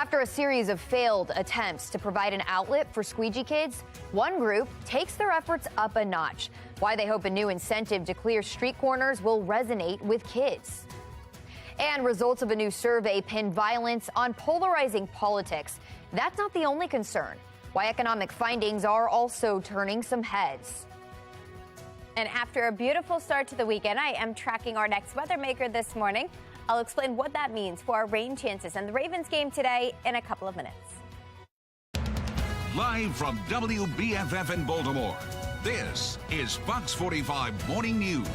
After a series of failed attempts to provide an outlet for Squeegee kids, one group takes their efforts up a notch. Why they hope a new incentive to clear street corners will resonate with kids. And results of a new survey pin violence on polarizing politics. That's not the only concern. Why economic findings are also turning some heads. And after a beautiful start to the weekend, I am tracking our next weather maker this morning. I'll explain what that means for our rain chances and the Ravens game today in a couple of minutes. Live from WBFF in Baltimore, this is Fox 45 Morning News.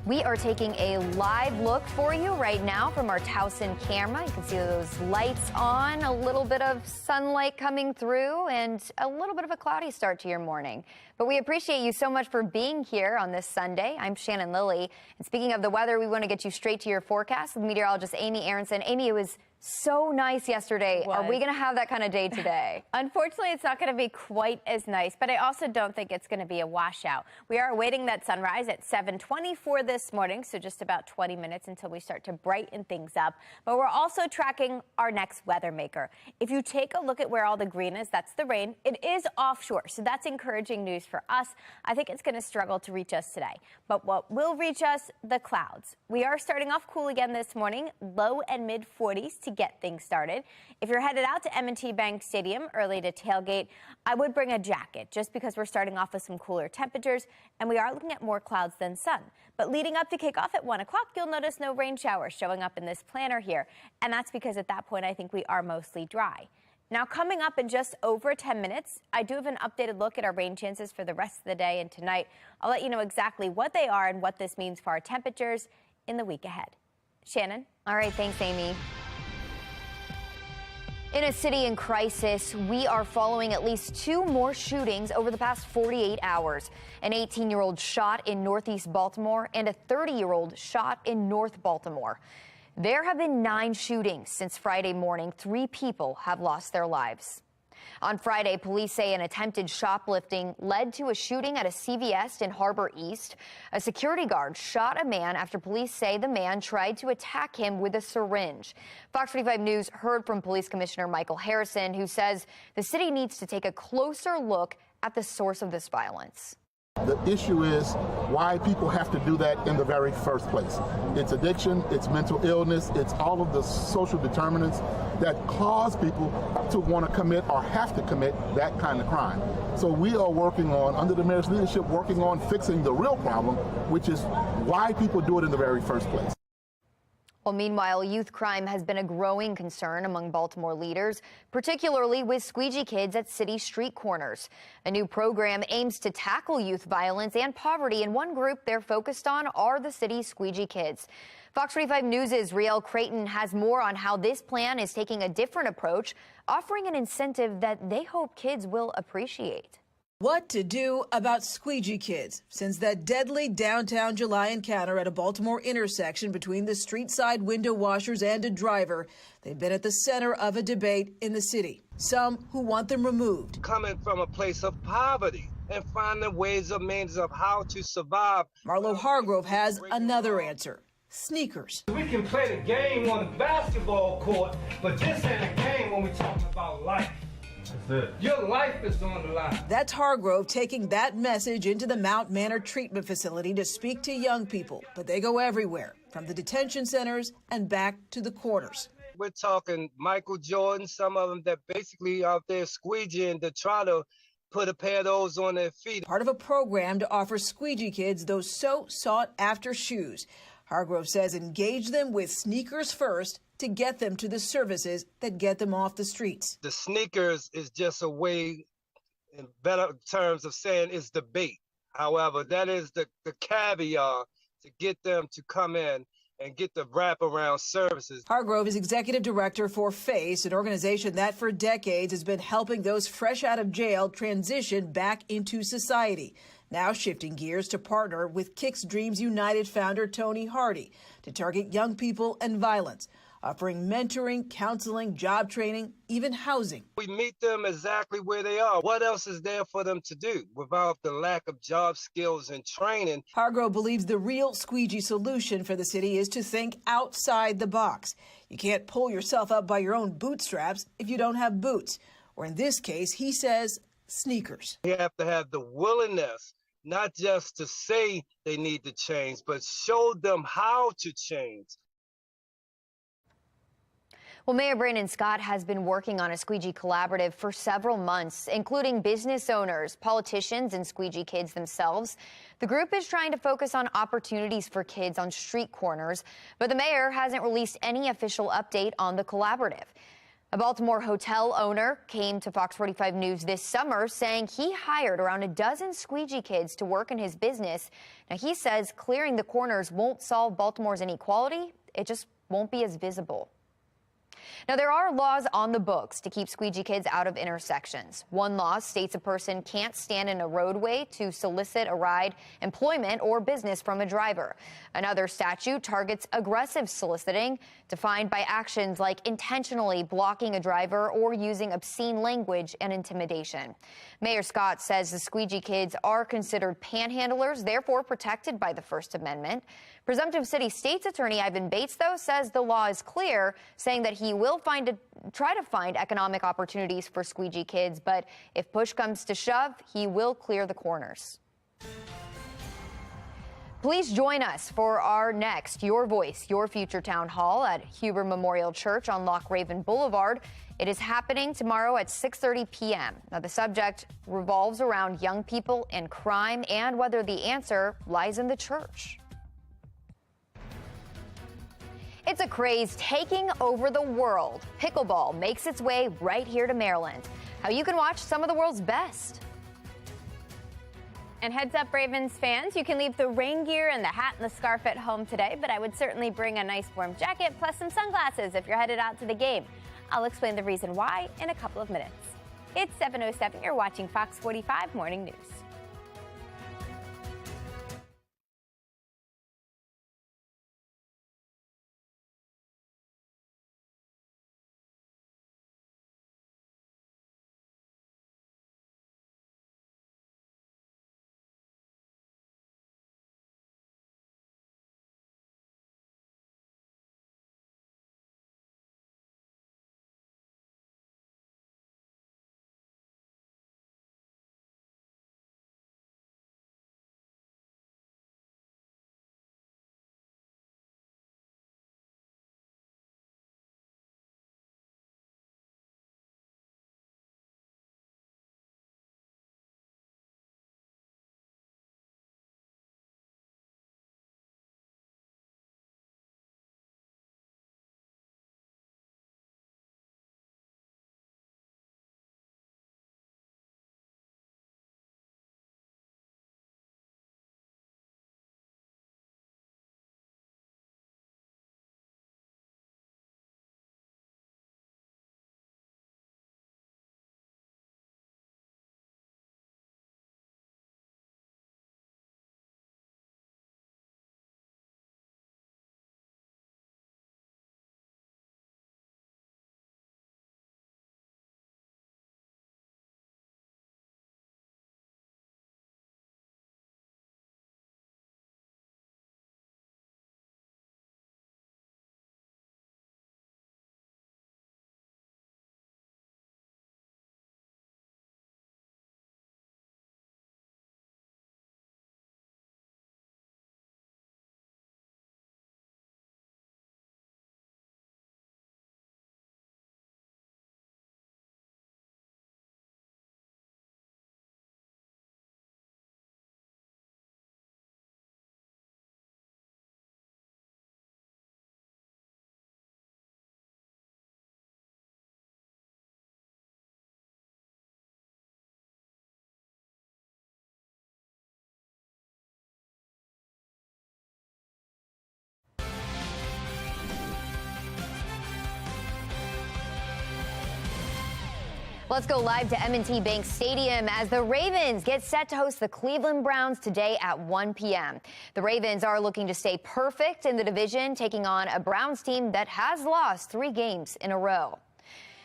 We are taking a live look for you right now from our Towson camera. You can see those lights on, a little bit of sunlight coming through, and a little bit of a cloudy start to your morning. But we appreciate you so much for being here on this Sunday. I'm Shannon Lilly. And speaking of the weather, we want to get you straight to your forecast with meteorologist Amy Aronson. Amy, it was so nice yesterday. Are we going to have that kind of day today? Unfortunately, it's not going to be quite as nice, but I also don't think it's going to be a washout. We are awaiting that sunrise at 7:24 this morning, so just about 20 minutes until we start to brighten things up. But we're also tracking our next weather maker. If you take a look at where all the green is, that's the rain. It is offshore, so that's encouraging news for us. I think it's going to struggle to reach us today. But what will reach us? The clouds. We are starting off cool again this morning, low and mid 40s to get things started. If you're headed out to M&T Bank Stadium early to tailgate, I would bring a jacket just because we're starting off with some cooler temperatures and we are looking at more clouds than sun. But leading up to kickoff at 1 o'clock, you'll notice no rain showers showing up in this planner here. And that's because at that point, I think we are mostly dry. Now, coming up in just over 10 minutes, I do have an updated look at our rain chances for the rest of the day and tonight. I'll let you know exactly what they are and what this means for our temperatures in the week ahead. Shannon? All right, thanks, Amy. In a city in crisis, we are following at least 2 more shootings over the past 48 hours. An 18-year-old shot in Northeast Baltimore and a 30-year-old shot in North Baltimore. There have been 9 shootings since Friday morning. 3 people have lost their lives. On Friday, police say an attempted shoplifting led to a shooting at a CVS in Harbor East. A security guard shot a man after police say the man tried to attack him with a syringe. Fox 45 News heard from Police Commissioner Michael Harrison, who says the city needs to take a closer look at the source of this violence. The issue is why people have to do that in the very first place. It's addiction, it's mental illness, it's all of the social determinants that cause people to want to commit or have to commit that kind of crime. So we are working on, under the mayor's leadership, working on fixing the real problem, which is why people do it in the very first place. Well, meanwhile, youth crime has been a growing concern among Baltimore leaders, particularly with Squeegee kids at city street corners. A new program aims to tackle youth violence and poverty, and one group they're focused on are the city's Squeegee kids. Fox 45 News' Riel Creighton has more on how this plan is taking a different approach, offering an incentive that they hope kids will appreciate. What to do about Squeegee kids since that deadly downtown July encounter at a Baltimore intersection between the street side window washers and a driver. They've been at the center of a debate in the city. Some who want them removed. Coming from a place of poverty and finding ways and means of how to survive. Marlo Hargrove has another answer. Sneakers. We can play the game on the basketball court, but this ain't a game when we're talking about life. Your life is on the line. That's Hargrove taking that message into the Mount Manor treatment facility to speak to young people. But they go everywhere, from the detention centers and back to the corners. We're talking Michael Jordan, some of them that basically out there squeegeeing to try to put a pair of those on their feet. Part of a program to offer Squeegee kids those so sought after shoes. Hargrove says engage them with sneakers first to get them to the services that get them off the streets. The sneakers is just a way, in better terms of saying, it's the bait. However, that is the caviar to get them to come in and get the wraparound services. Hargrove is executive director for FACE, an organization that for decades has been helping those fresh out of jail transition back into society. Now shifting gears to partner with Kicks Dreams United founder Tony Hardy to target young people and violence. offering mentoring, counseling, job training, even housing. We meet them exactly where they are. What else is there for them to do without the lack of job skills and training? Hargrove believes the real squeegee solution for the city is to think outside the box. You can't pull yourself up by your own bootstraps if you don't have boots. Or in this case, he says, sneakers. You have to have the willingness, not just to say they need to change, but show them how to change. Well, Mayor Brandon Scott has been working on a Squeegee collaborative for several months, including business owners, politicians, and Squeegee kids themselves. The group is trying to focus on opportunities for kids on street corners, but the mayor hasn't released any official update on the collaborative. A Baltimore hotel owner came to Fox 45 News this summer saying he hired around a dozen Squeegee kids to work in his business. Now, he says clearing the corners won't solve Baltimore's inequality. It just won't be as visible. Now, there are laws on the books to keep Squeegee kids out of intersections. One law states a person can't stand in a roadway to solicit a ride, employment, or business from a driver. Another statute targets aggressive soliciting, defined by actions like intentionally blocking a driver or using obscene language and intimidation. Mayor Scott says the Squeegee kids are considered panhandlers, therefore protected by the First Amendment. Presumptive City State's Attorney Ivan Bates, though, says the law is clear, saying that he will try to find economic opportunities for Squeegee kids, but if push comes to shove, he will clear the corners. Please join us for our next Your Voice, Your Future town hall at Huber Memorial Church on Loch Raven Boulevard. It is happening tomorrow at 6:30 p.m. Now, the subject revolves around young people and crime and whether the answer lies in the church. It's a craze taking over the world. Pickleball makes its way right here to Maryland. How you can watch some of the world's best. And heads up, Ravens fans, you can leave the rain gear and the hat and the scarf at home today, but I would certainly bring a nice warm jacket plus some sunglasses if you're headed out to the game. I'll explain the reason why in a couple of minutes. It's 7:07. You're watching Fox 45 Morning News. Let's go live to M&T Bank Stadium as the Ravens get set to host the Cleveland Browns today at 1 p.m. The Ravens are looking to stay perfect in the division, taking on a Browns team that has lost 3 games in a row.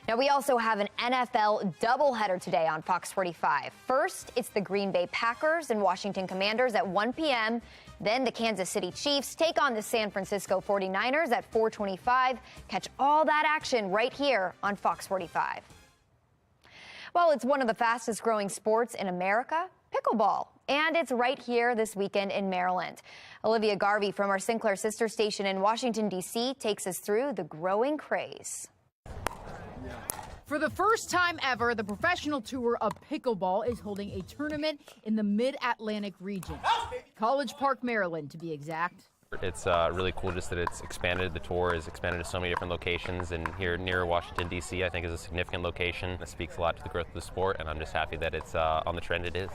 Now, we also have an NFL doubleheader today on Fox 45. First, it's the Green Bay Packers and Washington Commanders at 1 p.m. Then the Kansas City Chiefs take on the San Francisco 49ers at 4:25. Catch all that action right here on Fox 45. Well, it's one of the fastest growing sports in America, pickleball. And it's right here this weekend in Maryland. Olivia Garvey from our Sinclair sister station in Washington, D.C. takes us through the growing craze. For the first time ever, the professional tour of pickleball is holding a tournament in the Mid-Atlantic region. College Park, Maryland, to be exact. It's really cool just that it's expanded. The tour is expanded to so many different locations, and here near Washington, D.C., I think is a significant location. It speaks a lot to the growth of the sport, and I'm just happy that it's on the trend it is.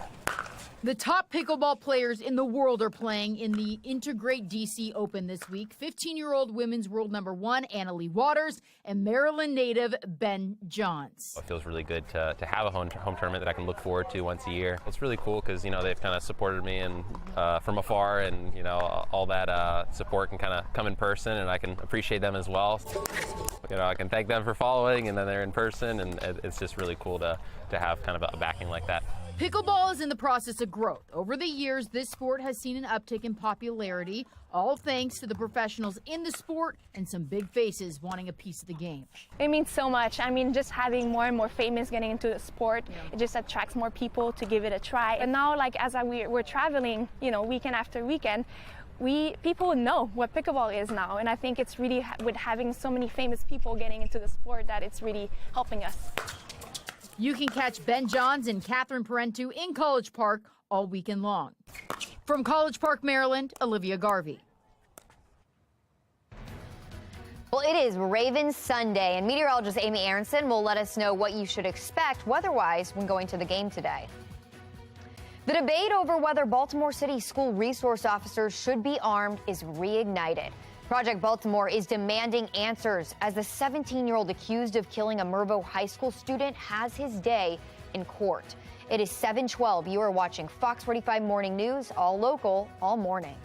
The top pickleball players in the world are playing in the Integrate DC Open this week. 15-year-old women's world number 1, Anna Leigh Waters, and Maryland native Ben Johns. It feels really good to have a home tournament that I can look forward to once a year. It's really cool because, you know, they've kind of supported me and from afar, and, you know, all that support can kind of come in person, and I can appreciate them as well. You know, I can thank them for following, and then they're in person, and it's just really cool to have kind of a backing like that. Pickleball is in the process of growth. Over the years, this sport has seen an uptick in popularity, all thanks to the professionals in the sport and some big faces wanting a piece of the game. It means so much. I mean, just having more and more famous getting into the sport, it just attracts more people to give it a try. And now, like, as we're traveling, you know, weekend after weekend, people know what pickleball is now, and I think it's really, with having so many famous people getting into the sport, that it's really helping us. You can catch Ben Johns and Catherine Parentu in College Park all weekend long. From College Park, Maryland, Olivia Garvey. Well, it is Ravens Sunday, and meteorologist Amy Aronson will let us know what you should expect weather-wise when going to the game today. The debate over whether Baltimore City school resource officers should be armed is reignited. Project Baltimore is demanding answers as the 17-year-old accused of killing a Mervo High School student has his day in court. It is 7:12. You are watching Fox 45 Morning News, all local, all morning.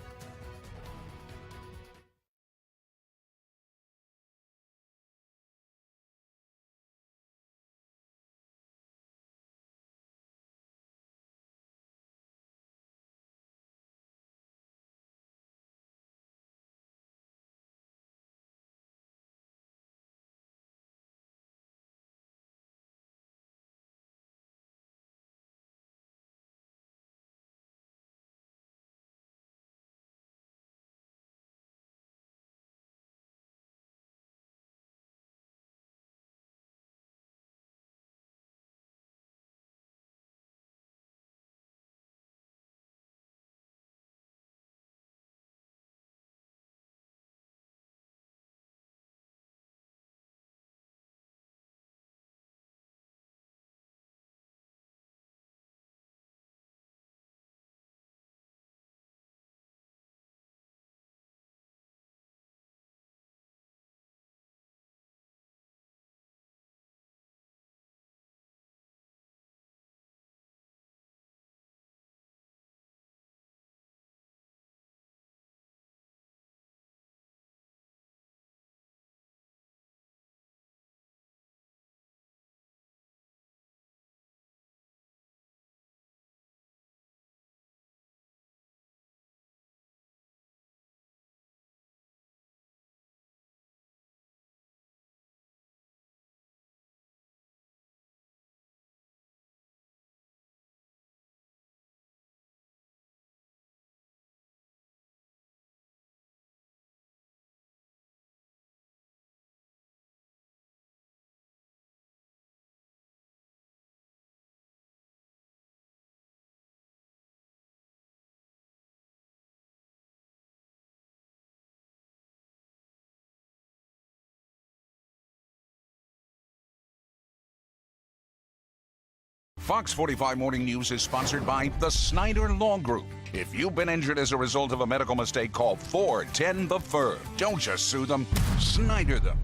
Fox 45 Morning News is sponsored by the Snyder Law Group. If you've been injured as a result of a medical mistake, call 410 the Fur. Don't just sue them, Snyder them.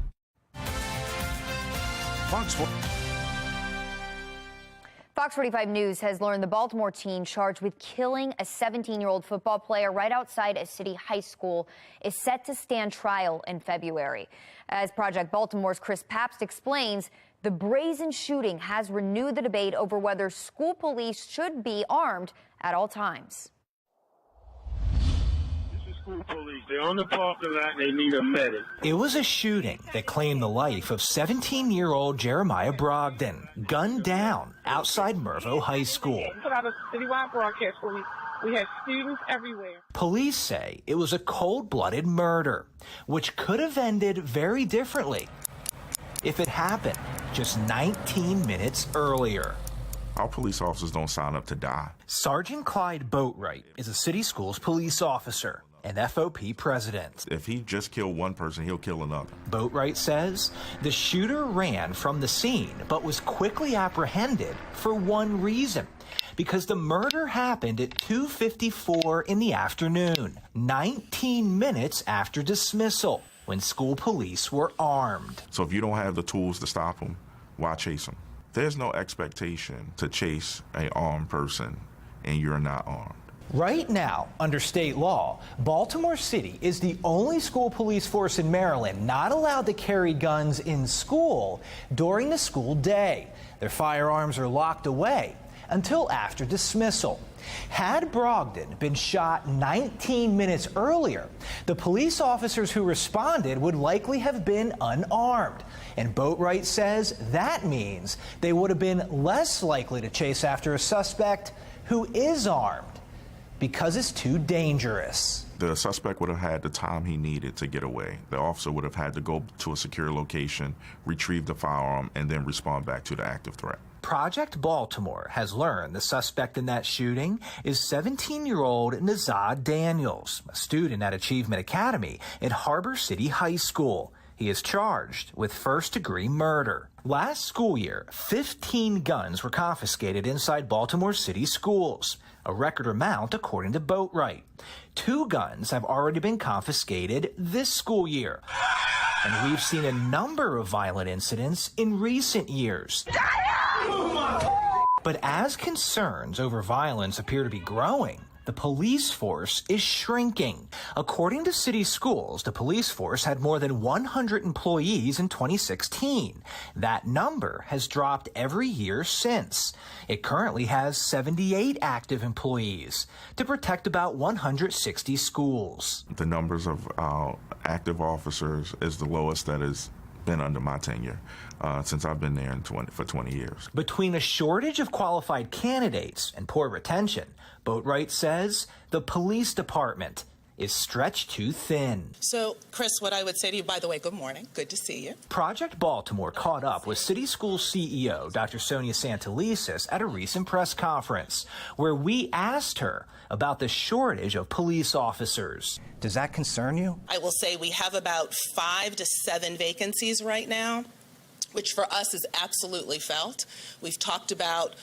Fox 45. Fox 45 News has learned the Baltimore teen charged with killing a 17-year-old football player right outside a city high school is set to stand trial in February. As Project Baltimore's Chris Pabst explains, the brazen shooting has renewed the debate over whether school police should be armed at all times. Police. They're on the parking lot. They need a medic. It was a shooting that claimed the life of 17-year-old Jeremiah Brogdon, gunned down outside Mervo High School. Put out a citywide broadcast where we had students everywhere. Police say it was a cold-blooded murder, which could have ended very differently if it happened just 19 minutes earlier. Our police officers don't sign up to die. Sergeant Clyde Boatwright is a city schools police officer and FOP president. If he just killed one person, he'll kill another. Boatwright says the shooter ran from the scene but was quickly apprehended for one reason, because the murder happened at 2:54 in the afternoon, 19 minutes after dismissal, when school police were armed. So if you don't have the tools to stop him, why chase him? There's no expectation to chase an armed person and you're not armed. Right now, under state law, Baltimore City is the only school police force in Maryland not allowed to carry guns in school during the school day. Their firearms are locked away until after dismissal. Had Brogdon been shot 19 minutes earlier, the police officers who responded would likely have been unarmed. And Boatwright says that means they would have been less likely to chase after a suspect who is armed, because it's too dangerous. The suspect would have had the time he needed to get away. The officer would have had to go to a secure location, retrieve the firearm, and then respond back to the active threat. Project Baltimore has learned the suspect in that shooting is 17-year-old Nazad Daniels, a student at Achievement Academy at Harbor City High School. He is charged with first-degree murder. Last school year, 15 guns were confiscated inside Baltimore City schools, a record amount according to Boatwright. 2 guns have already been confiscated this school year. And we've seen a number of violent incidents in recent years. But as concerns over violence appear to be growing, the police force is shrinking. According to city schools, the police force had more than 100 employees in 2016. That number has dropped every year since. It currently has 78 active employees to protect about 160 schools. The numbers of active officers is the lowest that has been under my tenure since I've been there for 20 years. Between a shortage of qualified candidates and poor retention, Boatwright says the police department is stretched too thin. So, Chris, what I would say to you, by the way, good morning. Good to see you. Project Baltimore caught up with City Schools CEO Dr. Sonia Santelises at a recent press conference, where we asked her about the shortage of police officers. Does that concern you? I will say we have about 5 to 7 vacancies right now, which for us is absolutely felt. We've talked about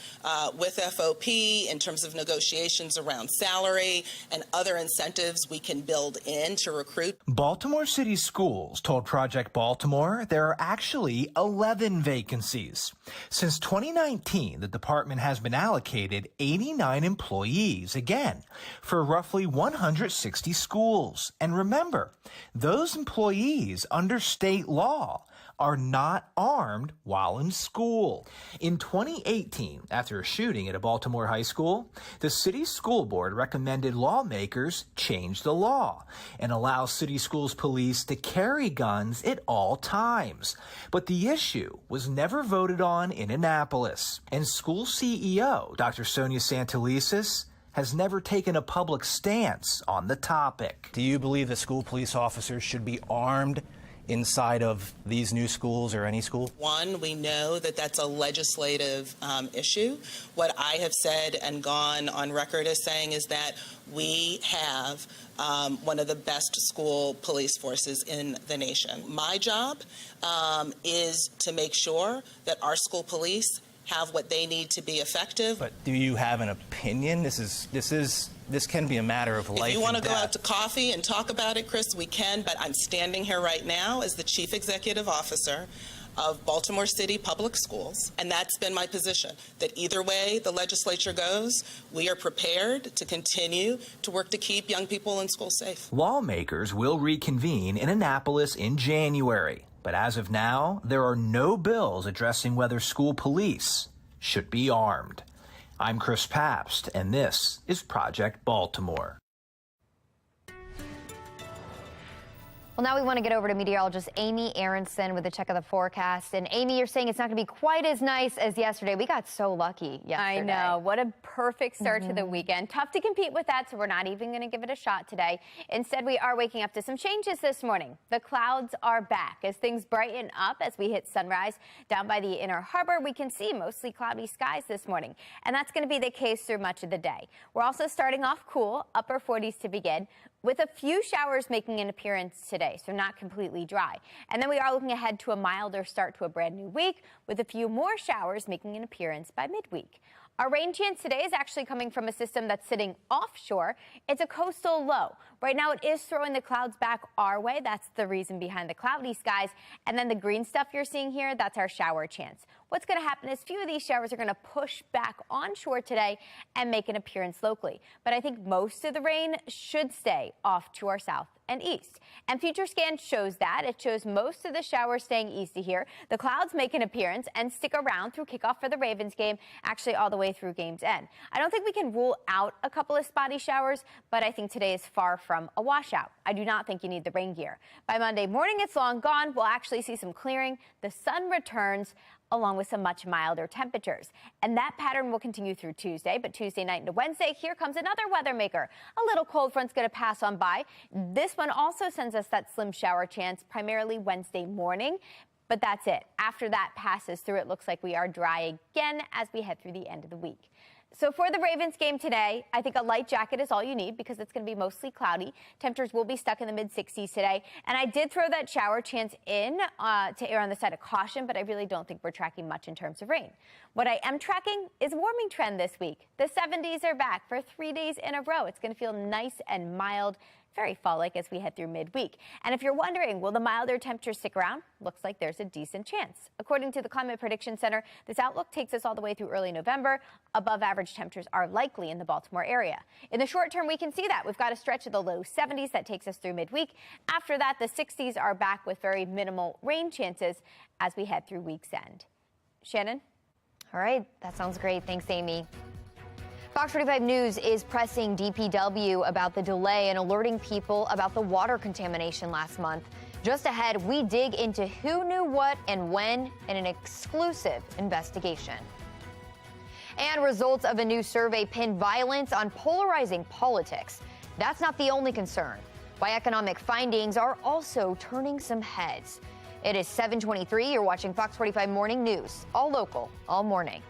with FOP in terms of negotiations around salary and other incentives we can build in to recruit. Baltimore City Schools told Project Baltimore there are actually 11 vacancies. Since 2019, the department has been allocated 89 employees, again, for roughly 160 schools. And remember, those employees under state law are not armed while in school. In 2018, after a shooting at a Baltimore high school, the city school board recommended lawmakers change the law and allow city schools police to carry guns at all times. But the issue was never voted on in Annapolis. And school CEO Dr. Sonia Santelises has never taken a public stance on the topic. Do you believe that school police officers should be armed inside of these new schools or any school? One, we know that that's a legislative issue. What I have said and gone on record as saying is that we have one of the best school police forces in the nation. My job is to make sure that our school police have what they need to be effective. But do you have an opinion? This can be a matter of life and death. If you want to go out to coffee and talk about it, Chris, we can, but I'm standing here right now as the Chief Executive Officer of Baltimore City Public Schools. And that's been my position, that either way the legislature goes, we are prepared to continue to work to keep young people in school safe. Lawmakers will reconvene in Annapolis in January. But as of now, there are no bills addressing whether school police should be armed. I'm Chris Pabst, and this is Project Baltimore. Well, now we want to get over to meteorologist Amy Aronson with a check of the forecast. And Amy, you're saying it's not going to be quite as nice as yesterday. We got so lucky yesterday. I know. What a perfect start to the weekend. Tough to compete with that, so we're not even going to give it a shot today. Instead, we are waking up to some changes this morning. The clouds are back as things brighten up as we hit sunrise. Down by the Inner Harbor, we can see mostly cloudy skies this morning. And that's going to be the case through much of the day. We're also starting off cool, upper 40s to begin, with a few showers making an appearance today, so not completely dry. And then we are looking ahead to a milder start to a brand new week with a few more showers making an appearance by midweek. Our rain chance today is actually coming from a system that's sitting offshore. It's a coastal low. Right now it is throwing the clouds back our way. That's the reason behind the cloudy skies. And then the green stuff you're seeing here, that's our shower chance. What's going to happen is few of these showers are going to push back onshore today and make an appearance locally. But I think most of the rain should stay off to our south and east. And Future Scan shows that. It shows most of the showers staying east of here. The clouds make an appearance and stick around through kickoff for the Ravens game, actually all the way through game's end. I don't think we can rule out a couple of spotty showers, but I think today is far from a washout. I do not think you need the rain gear. By Monday morning, it's long gone. We'll actually see some clearing. The sun returns, along with some much milder temperatures. And that pattern will continue through Tuesday, but Tuesday night into Wednesday, here comes another weather maker. A little cold front's going to pass on by. This one also sends us that slim shower chance, primarily Wednesday morning. But that's it. After that passes through, it looks like we are dry again as we head through the end of the week. So for the Ravens game today, I think a light jacket is all you need because it's going to be mostly cloudy. Temperatures will be stuck in the mid-60s today. And I did throw that shower chance in to err on the side of caution, but I really don't think we're tracking much in terms of rain. What I am tracking is a warming trend this week. The 70s are back for 3 days in a row. It's going to feel nice and mild, very fall-like as we head through midweek. And if you're wondering, will the milder temperatures stick around? Looks like there's a decent chance. According to the Climate Prediction Center, this outlook takes us all the way through early November. Above average temperatures are likely in the Baltimore area. In the short term, we can see that. We've got a stretch of the low 70s that takes us through midweek. After that, the 60s are back with very minimal rain chances as we head through week's end. Shannon? All right, that sounds great. Thanks, Amy. Fox 45 News is pressing DPW about the delay in alerting people about the water contamination last month. Just ahead, we dig into who knew what and when in an exclusive investigation. And results of a new survey pin violence on polarizing politics. That's not the only concern. Why economic findings are also turning some heads. It is 7:23. You're watching Fox 45 Morning News, all local, all morning.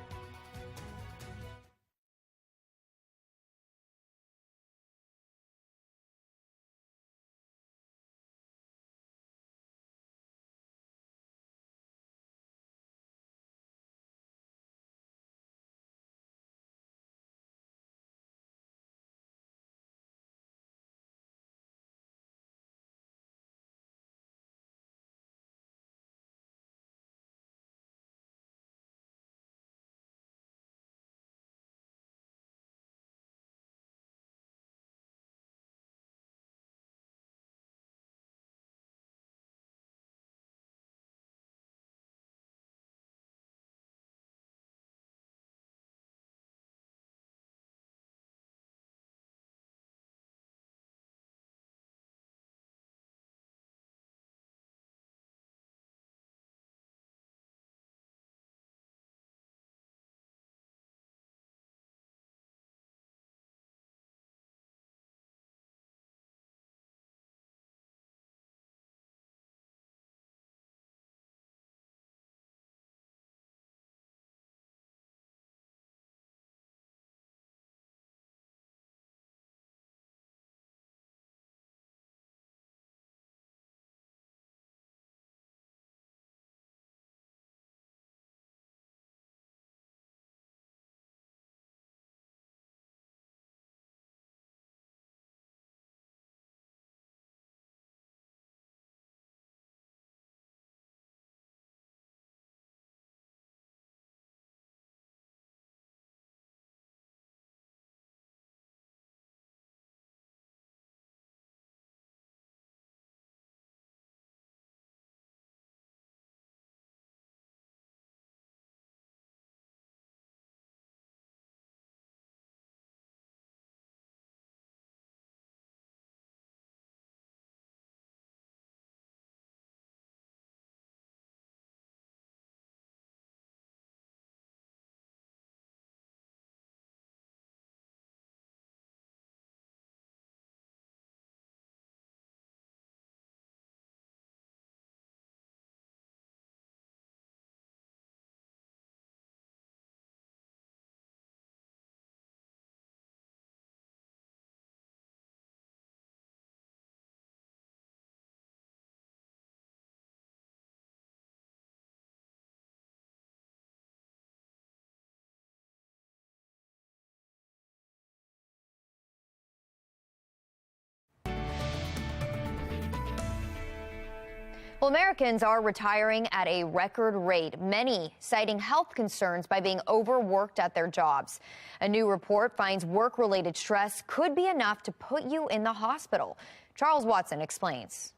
Well, Americans are retiring at a record rate, many citing health concerns by being overworked at their jobs. A new report finds work-related stress could be enough to put you in the hospital. Charles Watson explains.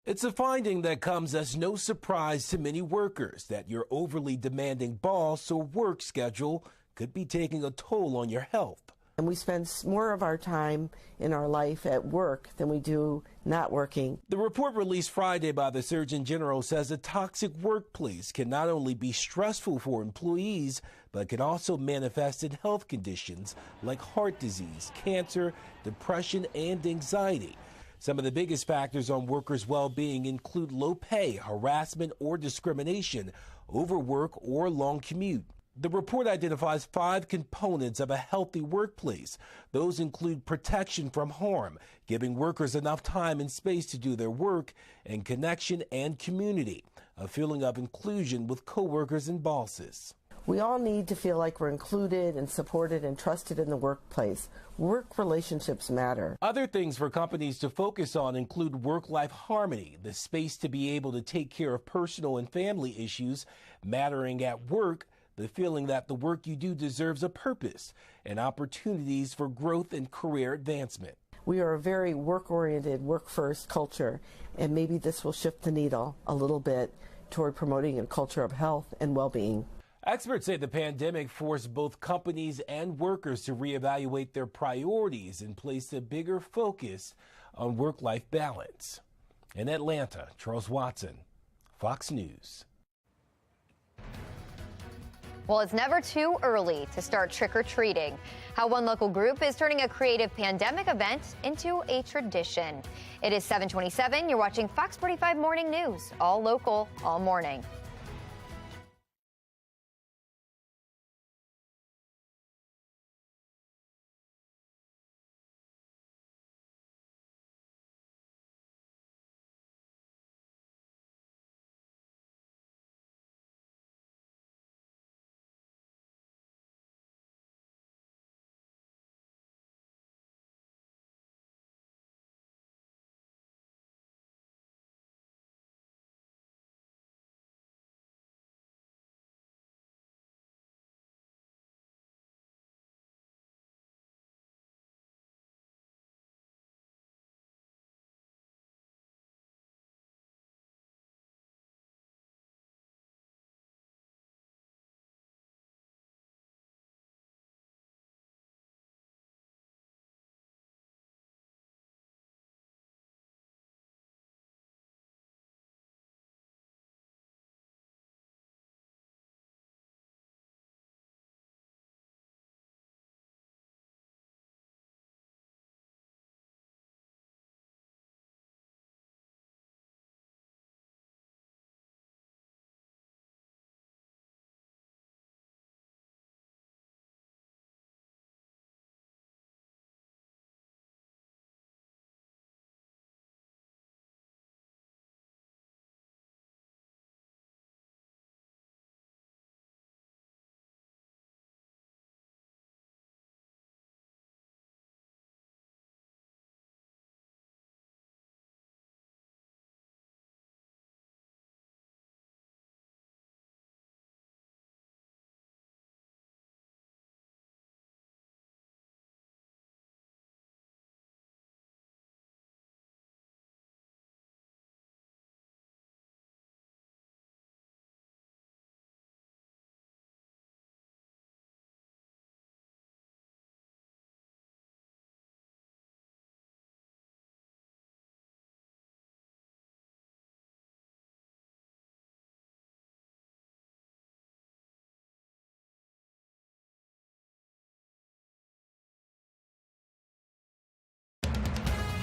It's a finding that comes as no surprise to many workers that your overly demanding boss or work schedule could be taking a toll on your health. And we spend more of our time in our life at work than we do not working. The report released Friday by the Surgeon General says a toxic workplace can not only be stressful for employees, but can also manifest in health conditions like heart disease, cancer, depression, and anxiety. Some of the biggest factors on workers' well-being include low pay, harassment or discrimination, overwork, or long commute. The report identifies 5 components of a healthy workplace. Those include protection from harm, giving workers enough time and space to do their work, and connection and community, a feeling of inclusion with coworkers and bosses. We all need to feel like we're included and supported and trusted in the workplace. Work relationships matter. Other things for companies to focus on include work-life harmony, the space to be able to take care of personal and family issues mattering at work, the feeling that the work you do deserves a purpose, and opportunities for growth and career advancement. We are a very work-oriented, work-first culture, and maybe this will shift the needle a little bit toward promoting a culture of health and well-being. Experts say the pandemic forced both companies and workers to reevaluate their priorities and place a bigger focus on work-life balance. In Atlanta, Charles Watson, Fox News. Well, it's never too early to start trick-or-treating. How one local group is turning a creative pandemic event into a tradition. It is 7:27. You're watching Fox 45 Morning News, all local, all morning.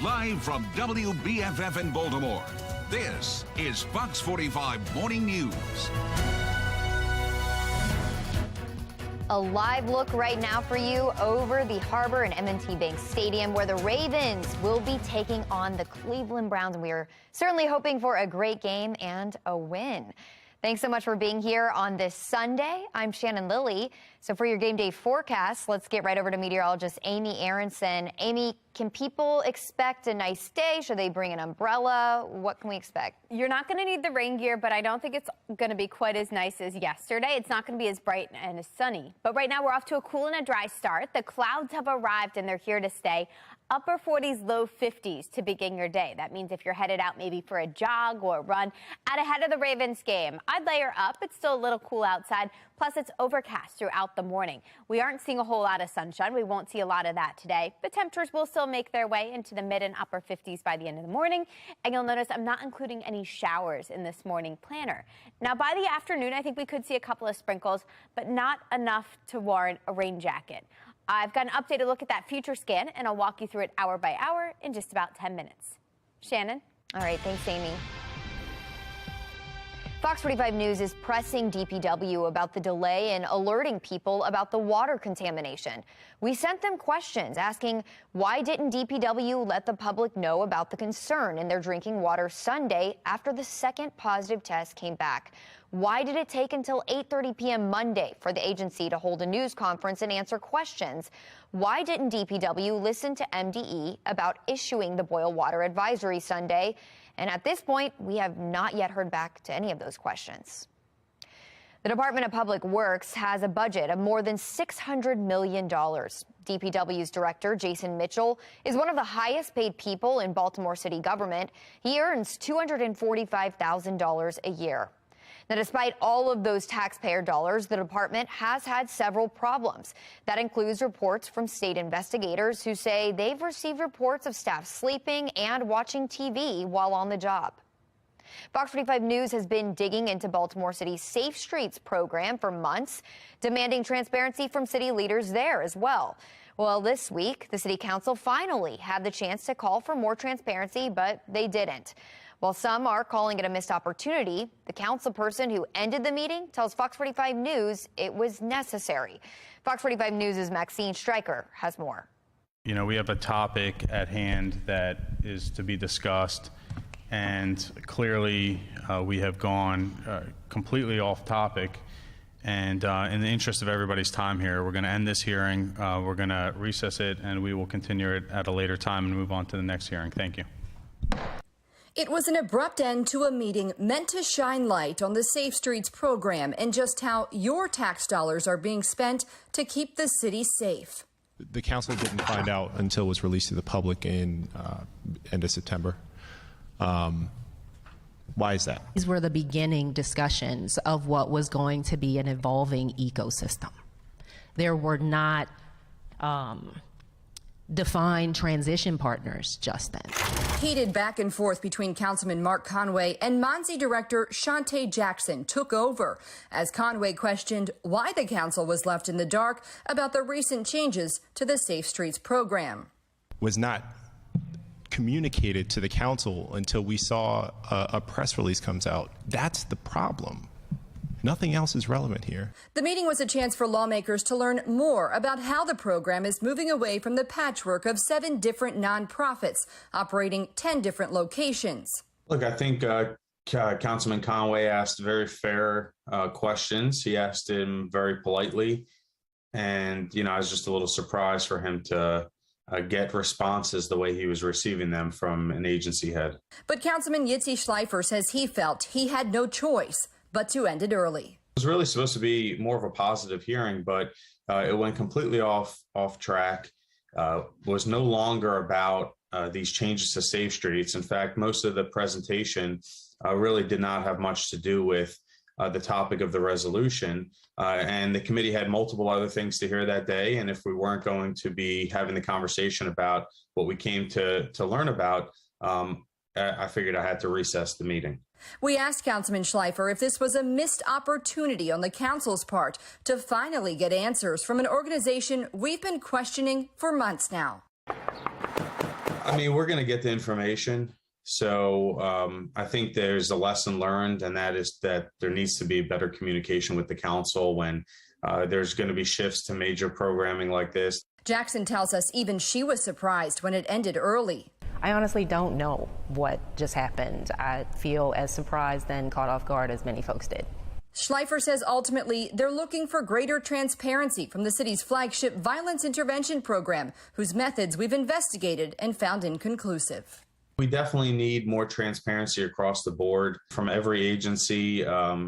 Live from WBFF in Baltimore, this is Fox 45 Morning News. A live look right now for you over the harbor and M&T Bank Stadium, where the Ravens will be taking on the Cleveland Browns. And we are certainly hoping for a great game and a win. Thanks so much for being here on this Sunday. I'm Shannon Lilly. So for your game day forecast, let's get right over to meteorologist Amy Aronson. Amy, can people expect a nice day? Should they bring an umbrella? What can we expect? You're not going to need the rain gear, but I don't think it's going to be quite as nice as yesterday. It's not going to be as bright and as sunny. But right now we're off to a cool and a dry start. The clouds have arrived and they're here to stay. Upper 40s, low 50s to begin your day. That means if you're headed out maybe for a jog or a run out ahead of the Ravens game, I'd layer up. It's still a little cool outside. Plus, it's overcast throughout the morning. We aren't seeing a whole lot of sunshine. We won't see a lot of that today. But temperatures will still make their way into the mid and upper 50s by the end of the morning. And you'll notice I'm not including any showers in this morning planner. Now, by the afternoon, I think we could see a couple of sprinkles, but not enough to warrant a rain jacket. I've got an updated look at that future scan, and I'll walk you through it hour by hour in just about 10 minutes. Shannon? All right, thanks, Amy. Fox 45 News is pressing DPW about the delay in alerting people about the water contamination. We sent them questions asking why didn't DPW let the public know about the concern in their drinking water Sunday after the second positive test came back. Why did it take until 8:30 p.m. Monday for the agency to hold a news conference and answer questions? Why didn't DPW listen to MDE about issuing the boil water advisory Sunday? And at this point, we have not yet heard back to any of those questions. The Department of Public Works has a budget of more than $600 million. DPW's director, Jason Mitchell, is one of the highest paid people in Baltimore city government. He earns $245,000 a year. Now, despite all of those taxpayer dollars, the department has had several problems. That includes reports from state investigators who say they've received reports of staff sleeping and watching TV while on the job. Fox 45 News has been digging into Baltimore City's Safe Streets program for months, demanding transparency from city leaders there as well. Well, this week, the city council finally had the chance to call for more transparency, but they didn't. While some are calling it a missed opportunity, the council person who ended the meeting tells Fox 45 News it was necessary. Fox 45 News' Maxine Stryker has more. You know, we have a topic at hand that is to be discussed, and clearly we have gone completely off topic. And in the interest of everybody's time here, we're going to end this hearing, we're going to recess it, and we will continue it at a later time and move on to the next hearing. Thank you. It was an abrupt end to a meeting meant to shine light on the Safe Streets program and just how your tax dollars are being spent to keep the city safe. The council didn't find out until it was released to the public in end of September. Why is that? These were the beginning discussions of what was going to be an evolving ecosystem. There were not defined transition partners just then. Heated back and forth between Councilman Mark Conway and Monzi Director Shantae Jackson took over as Conway questioned why the council was left in the dark about the recent changes to the Safe Streets program. Was not communicated to the council until we saw a press release comes out. That's the problem. Nothing else is relevant here. The meeting was a chance for lawmakers to learn more about how the program is moving away from the patchwork of 7 different nonprofits operating 10 different locations. Look, I think Councilman Conway asked very fair questions. He asked him very politely. And, you know, I was just a little surprised for him to get responses the way he was receiving them from an agency head. But Councilman Yitzi Schleifer says he felt he had no choice but to end it early. It was really supposed to be more of a positive hearing, but it went completely off track. Was no longer about these changes to Safe Streets. In fact, most of the presentation really did not have much to do with the topic of the resolution. And the committee had multiple other things to hear that day. And if we weren't going to be having the conversation about what we came to learn about, I figured I had to recess the meeting. We asked Councilman Schleifer if this was a missed opportunity on the council's part to finally get answers from an organization we've been questioning for months now. I mean, we're going to get the information. So I think there's a lesson learned, and that is that there needs to be better communication with the council when there's going to be shifts to major programming like this. Jackson tells us even she was surprised when it ended early. I honestly don't know what just happened. I feel as surprised and caught off guard as many folks did. Schleifer says ultimately they're looking for greater transparency from the city's flagship violence intervention program, whose methods we've investigated and found inconclusive. We definitely need more transparency across the board from every agency,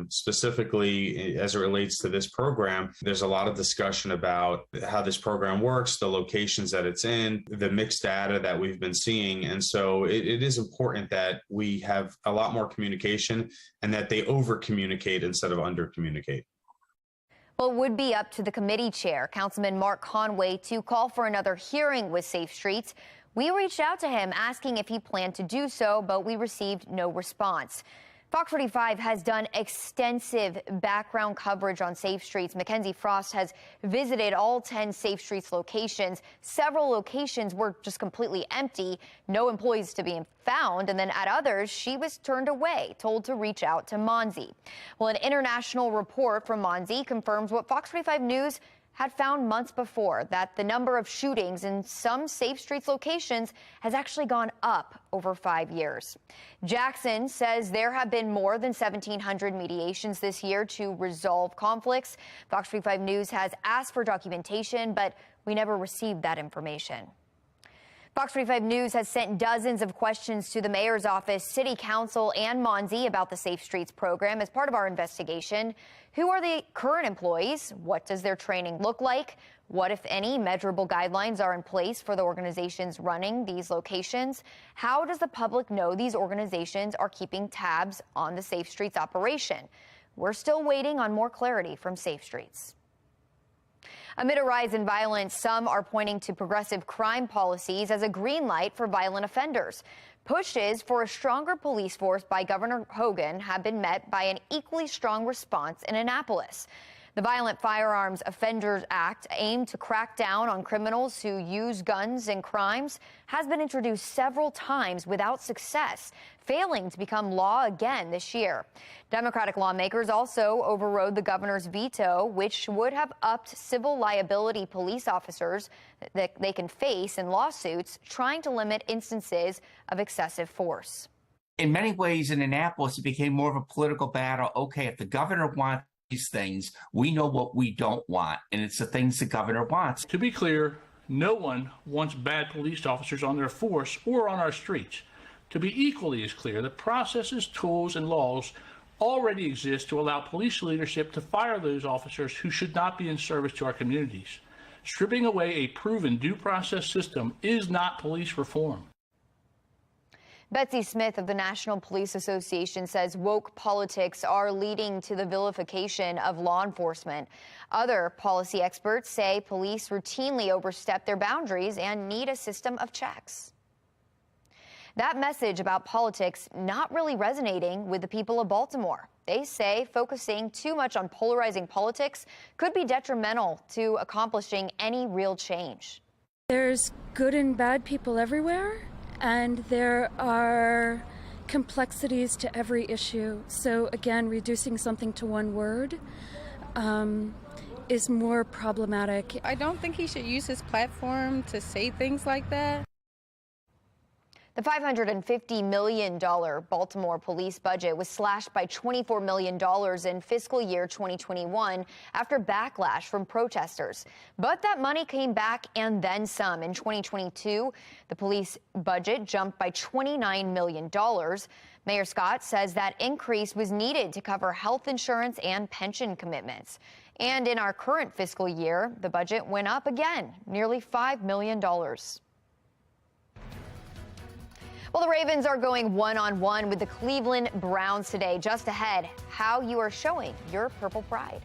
specifically as it relates to this program. There's a lot of discussion about how this program works, the locations that it's in, the mixed data that we've been seeing. And so it is important that we have a lot more communication and that they over-communicate instead of under-communicate. Well, it would be up to the committee chair, Councilman Mark Conway, to call for another hearing with Safe Streets. We reached out to him asking if he planned to do so, but we received no response. FOX45 has done extensive background coverage on Safe Streets. Mackenzie Frost has visited all 10 Safe Streets locations. Several locations were just completely empty, no employees to be found, and then at others, she was turned away, told to reach out to Monsey. Well, an international report from Monsey confirms what FOX45 News had found months before, that the number of shootings in some Safe Streets locations has actually gone up over 5 years. Jackson says there have been more than 1,700 mediations this year to resolve conflicts. FOX45 News has asked for documentation, but we never received that information. FOX45 News has sent dozens of questions to the mayor's office, city council, and Monsey about the Safe Streets program as part of our investigation. Who are the current employees? What does their training look like? What, if any, measurable guidelines are in place for the organizations running these locations? How does the public know these organizations are keeping tabs on the Safe Streets operation? We're still waiting on more clarity from Safe Streets. Amid a rise in violence, some are pointing to progressive crime policies as a green light for violent offenders. Pushes for a stronger police force by Governor Hogan have been met by an equally strong response in Annapolis. The Violent Firearms Offenders Act, aimed to crack down on criminals who use guns in crimes, has been introduced several times without success, failing to become law again this year. Democratic lawmakers also overrode the governor's veto, which would have upped civil liability police officers that they can face in lawsuits trying to limit instances of excessive force. In many ways, in Annapolis, it became more of a political battle. Okay, if the governor wants these things, we know what we don't want, and it's the things the governor wants. To be clear, no one wants bad police officers on their force or on our streets. To be equally as clear, the processes, tools, and laws already exist to allow police leadership to fire those officers who should not be in service to our communities. Stripping away a proven due process system is not police reform. Betsy Smith of the National Police Association says woke politics are leading to the vilification of law enforcement. Other policy experts say police routinely overstep their boundaries and need a system of checks. That message about politics not really resonating with the people of Baltimore. They say focusing too much on polarizing politics could be detrimental to accomplishing any real change. There's good and bad people everywhere, and there are complexities to every issue. So again, reducing something to one word is more problematic. I don't think he should use his platform to say things like that. The $550 million Baltimore police budget was slashed by $24 million in fiscal year 2021 after backlash from protesters. But that money came back and then some. In 2022, the police budget jumped by $29 million. Mayor Scott says that increase was needed to cover health insurance and pension commitments. And in our current fiscal year, the budget went up again, nearly $5 million. Well, the Ravens are going one-on-one with the Cleveland Browns today. Just ahead, how you are showing your purple pride.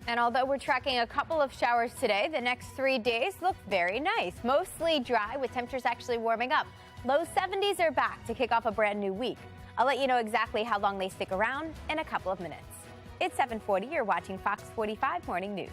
And although we're tracking a couple of showers today, the next 3 days look very nice. Mostly dry with temperatures actually warming up. Low 70s are back to kick off a brand new week. I'll let you know exactly how long they stick around in a couple of minutes. It's 7:40. You're watching Fox 45 Morning News.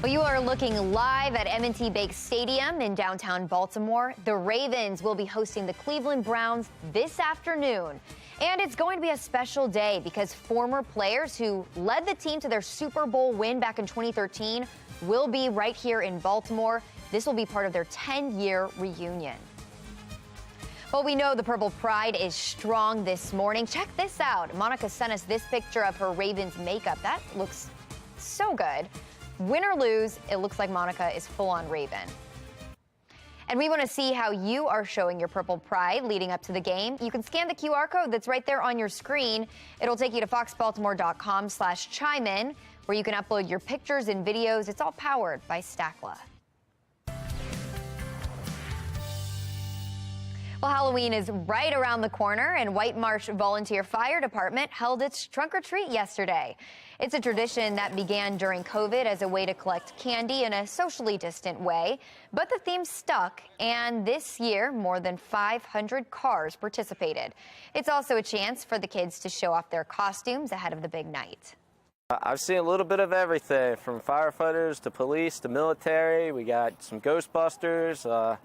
Well, you are looking live at M&T Bank Stadium in downtown Baltimore. The Ravens will be hosting the Cleveland Browns this afternoon. And it's going to be a special day because former players who led the team to their Super Bowl win back in 2013 will be right here in Baltimore. This will be part of their 10-year reunion. Well, we know the Purple Pride is strong this morning. Check this out. Monica sent us this picture of her Ravens makeup. That looks so good. Win or lose, it looks like Monica is full-on Raven. And we want to see how you are showing your Purple Pride leading up to the game. You can scan the QR code that's right there on your screen. It'll take you to foxbaltimore.com/chimein, where you can upload your pictures and videos. It's all powered by Stackla. Well, Halloween is right around the corner, and White Marsh Volunteer Fire Department held its trunk or treat yesterday. It's a tradition that began during COVID as a way to collect candy in a socially distant way, but the theme stuck, and this year, more than 500 cars participated. It's also a chance for the kids to show off their costumes ahead of the big night. I've seen a little bit of everything, from firefighters to police to military. We got some Ghostbusters, a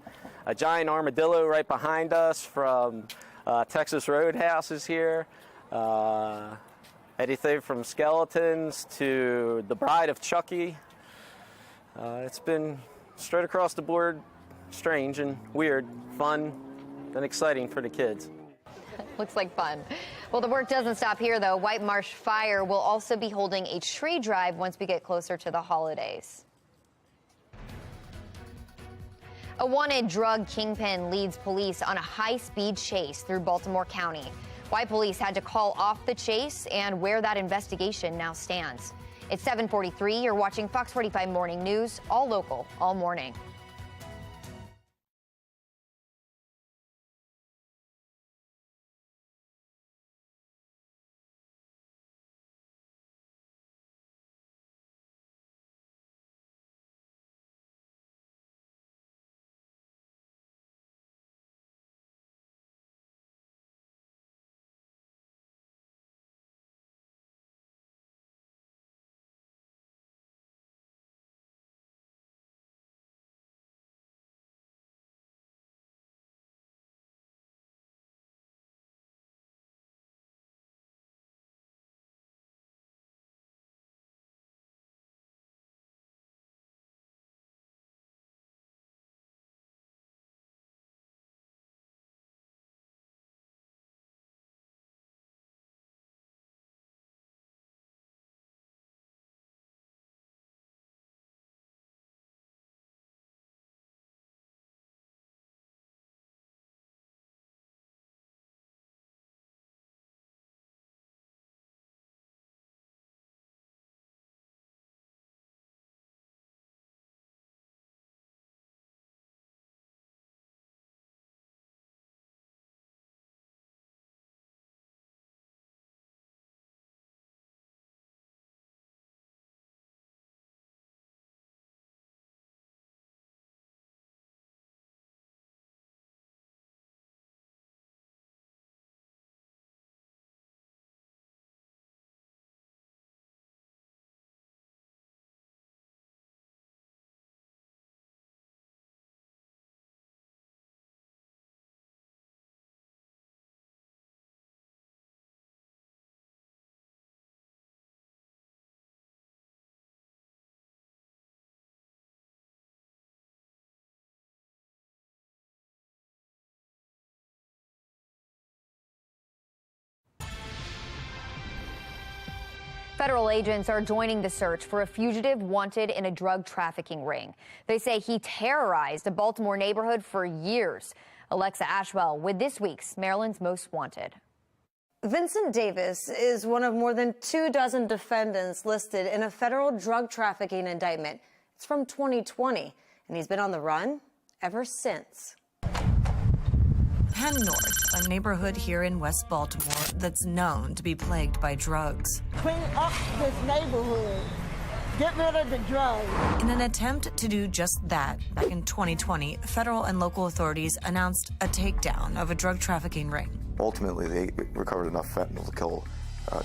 giant armadillo right behind us from Texas Roadhouse is here. Anything from skeletons to the Bride of Chucky. It's been straight across the board strange and weird, fun, and exciting for the kids. Looks like fun. Well, the work doesn't stop here, though. White Marsh Fire will also be holding a tree drive once we get closer to the holidays. A wanted drug kingpin leads police on a high-speed chase through Baltimore County. Why police had to call off the chase and where that investigation now stands. It's 7:43. You're watching Fox 45 Morning News, all local, all morning. Federal agents are joining the search for a fugitive wanted in a drug trafficking ring. They say he terrorized a Baltimore neighborhood for years. Alexa Ashwell with this week's Maryland's Most Wanted. Vincent Davis is one of more than 24 defendants listed in a federal drug trafficking indictment. It's from 2020, and he's been on the run ever since. Penn North, a neighborhood here in West Baltimore that's known to be plagued by drugs. Clean up this neighborhood. Get rid of the drugs. In an attempt to do just that, back in 2020, federal and local authorities announced a takedown of a drug trafficking ring. Ultimately, they recovered enough fentanyl to kill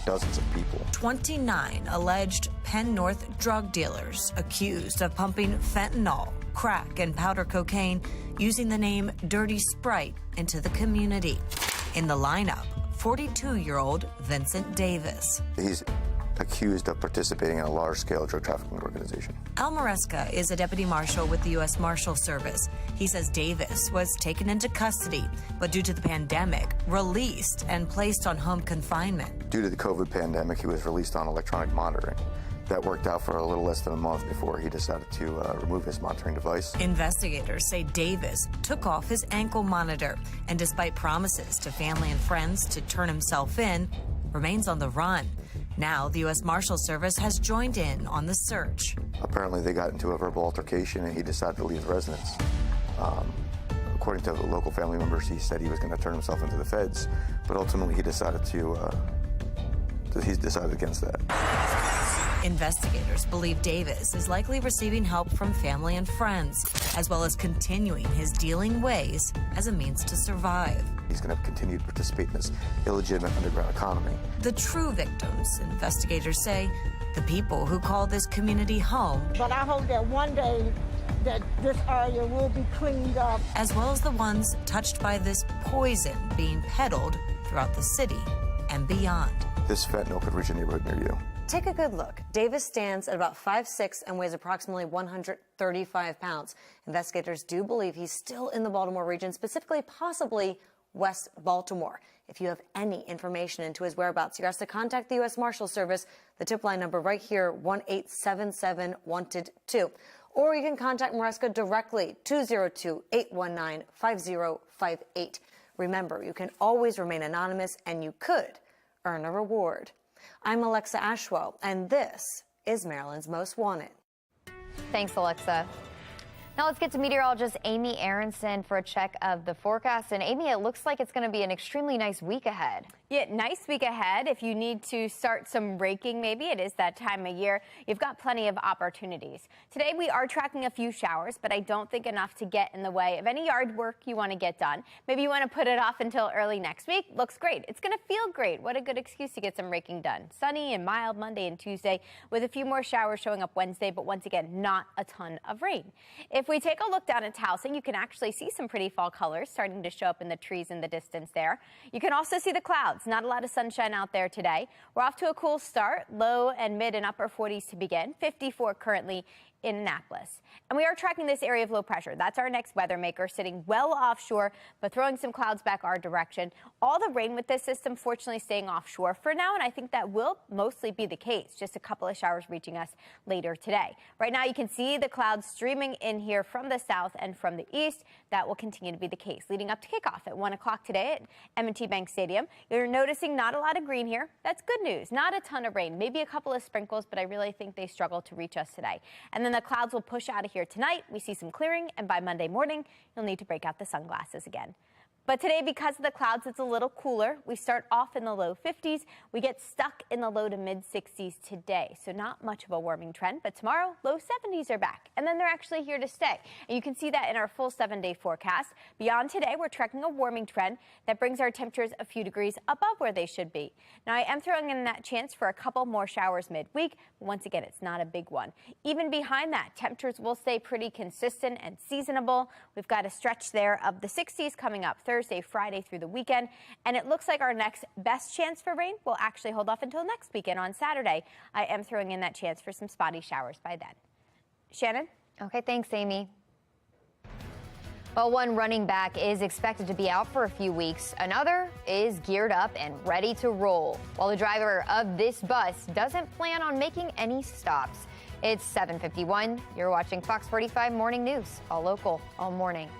dozens of people. 29 alleged Penn North drug dealers accused of pumping fentanyl, crack, and powder cocaine using the name Dirty Sprite into the community. In the lineup, 42-year-old Vincent Davis. He's accused of participating in a large-scale drug trafficking organization. Al Maresca is a deputy marshal with the U.S. Marshal Service. He says Davis was taken into custody, but due to the pandemic, released and placed on home confinement. Due to the COVID pandemic, he was released on electronic monitoring. That worked out for a little less than a month before he decided to remove his monitoring device. Investigators say Davis took off his ankle monitor and, despite promises to family and friends to turn himself in, remains on the run. Now, the U.S. Marshal Service has joined in on the search. Apparently, they got into a verbal altercation and he decided to leave the residence. According to local family members, he said he was going to turn himself into the feds, but ultimately he decided he's decided against that. Investigators believe Davis is likely receiving help from family and friends, as well as continuing his dealing ways as a means to survive. He's going to continue to participate in this illegitimate underground economy. The true victims, investigators say, the people who call this community home. But I hope that one day that this area will be cleaned up. As well as the ones touched by this poison being peddled throughout the city and beyond. This fentanyl could reach a neighborhood near you. Take a good look. Davis stands at about 5'6" and weighs approximately 135 pounds. Investigators do believe he's still in the Baltimore region, specifically possibly West Baltimore. If you have any information into his whereabouts, you're asked to contact the U.S. Marshal Service. The tip line number right here, 1-877-WANTED-2. Or you can contact Maresca directly, 202-819-5058. Remember, you can always remain anonymous and you could earn a reward. I'm Alexa Ashwell, and this is Maryland's Most Wanted. Thanks, Alexa. Now let's get to meteorologist Amy Aronson for a check of the forecast. And Amy, it looks like it's going to be an extremely nice week ahead. Yeah, nice week ahead. If you need to start some raking, maybe it is that time of year, you've got plenty of opportunities. Today we are tracking a few showers, but I don't think enough to get in the way of any yard work you want to get done. Maybe you want to put it off until early next week. Looks great. It's going to feel great. What a good excuse to get some raking done. Sunny and mild Monday and Tuesday with a few more showers showing up Wednesday, but once again, not a ton of rain. If we take a look down at Towson, you can actually see some pretty fall colors starting to show up in the trees in the distance there. You can also see the clouds. Not a lot of sunshine out there today. We're off to a cool start, low and mid and upper 40s to begin, 54 currently in Annapolis. And we are tracking this area of low pressure. That's our next weather maker, sitting well offshore, but throwing some clouds back our direction. All the rain with this system, fortunately, staying offshore for now, and I think that will mostly be the case. Just a couple of showers reaching us later today. Right now, you can see the clouds streaming in here from the south and from the east. That will continue to be the case leading up to kickoff at 1 o'clock today at M&T Bank Stadium. You're noticing not a lot of green here. That's good news. Not a ton of rain, maybe a couple of sprinkles, but I really think they struggle to reach us today. And then the clouds will push out of here tonight. We see some clearing, and by Monday morning, you'll need to break out the sunglasses again. But today, because of the clouds, it's a little cooler. We start off in the low 50s. We get stuck in the low to mid 60s today. So not much of a warming trend, but tomorrow, low 70s are back. And then they're actually here to stay. And you can see that in our full 7-day forecast. Beyond today, we're tracking a warming trend that brings our temperatures a few degrees above where they should be. Now, I am throwing in that chance for a couple more showers midweek. But once again, it's not a big one. Even behind that, temperatures will stay pretty consistent and seasonable. We've got a stretch there of the 60s coming up Thursday, Friday through the weekend, and it looks like our next best chance for rain will actually hold off until next weekend on Saturday. I am throwing in that chance for some spotty showers by then. Shannon? Okay, thanks, Amy. Well, one running back is expected to be out for a few weeks. Another is geared up and ready to roll, while the driver of this bus doesn't plan on making any stops. It's 7:51. You're watching Fox 45 Morning News, all local, all morning.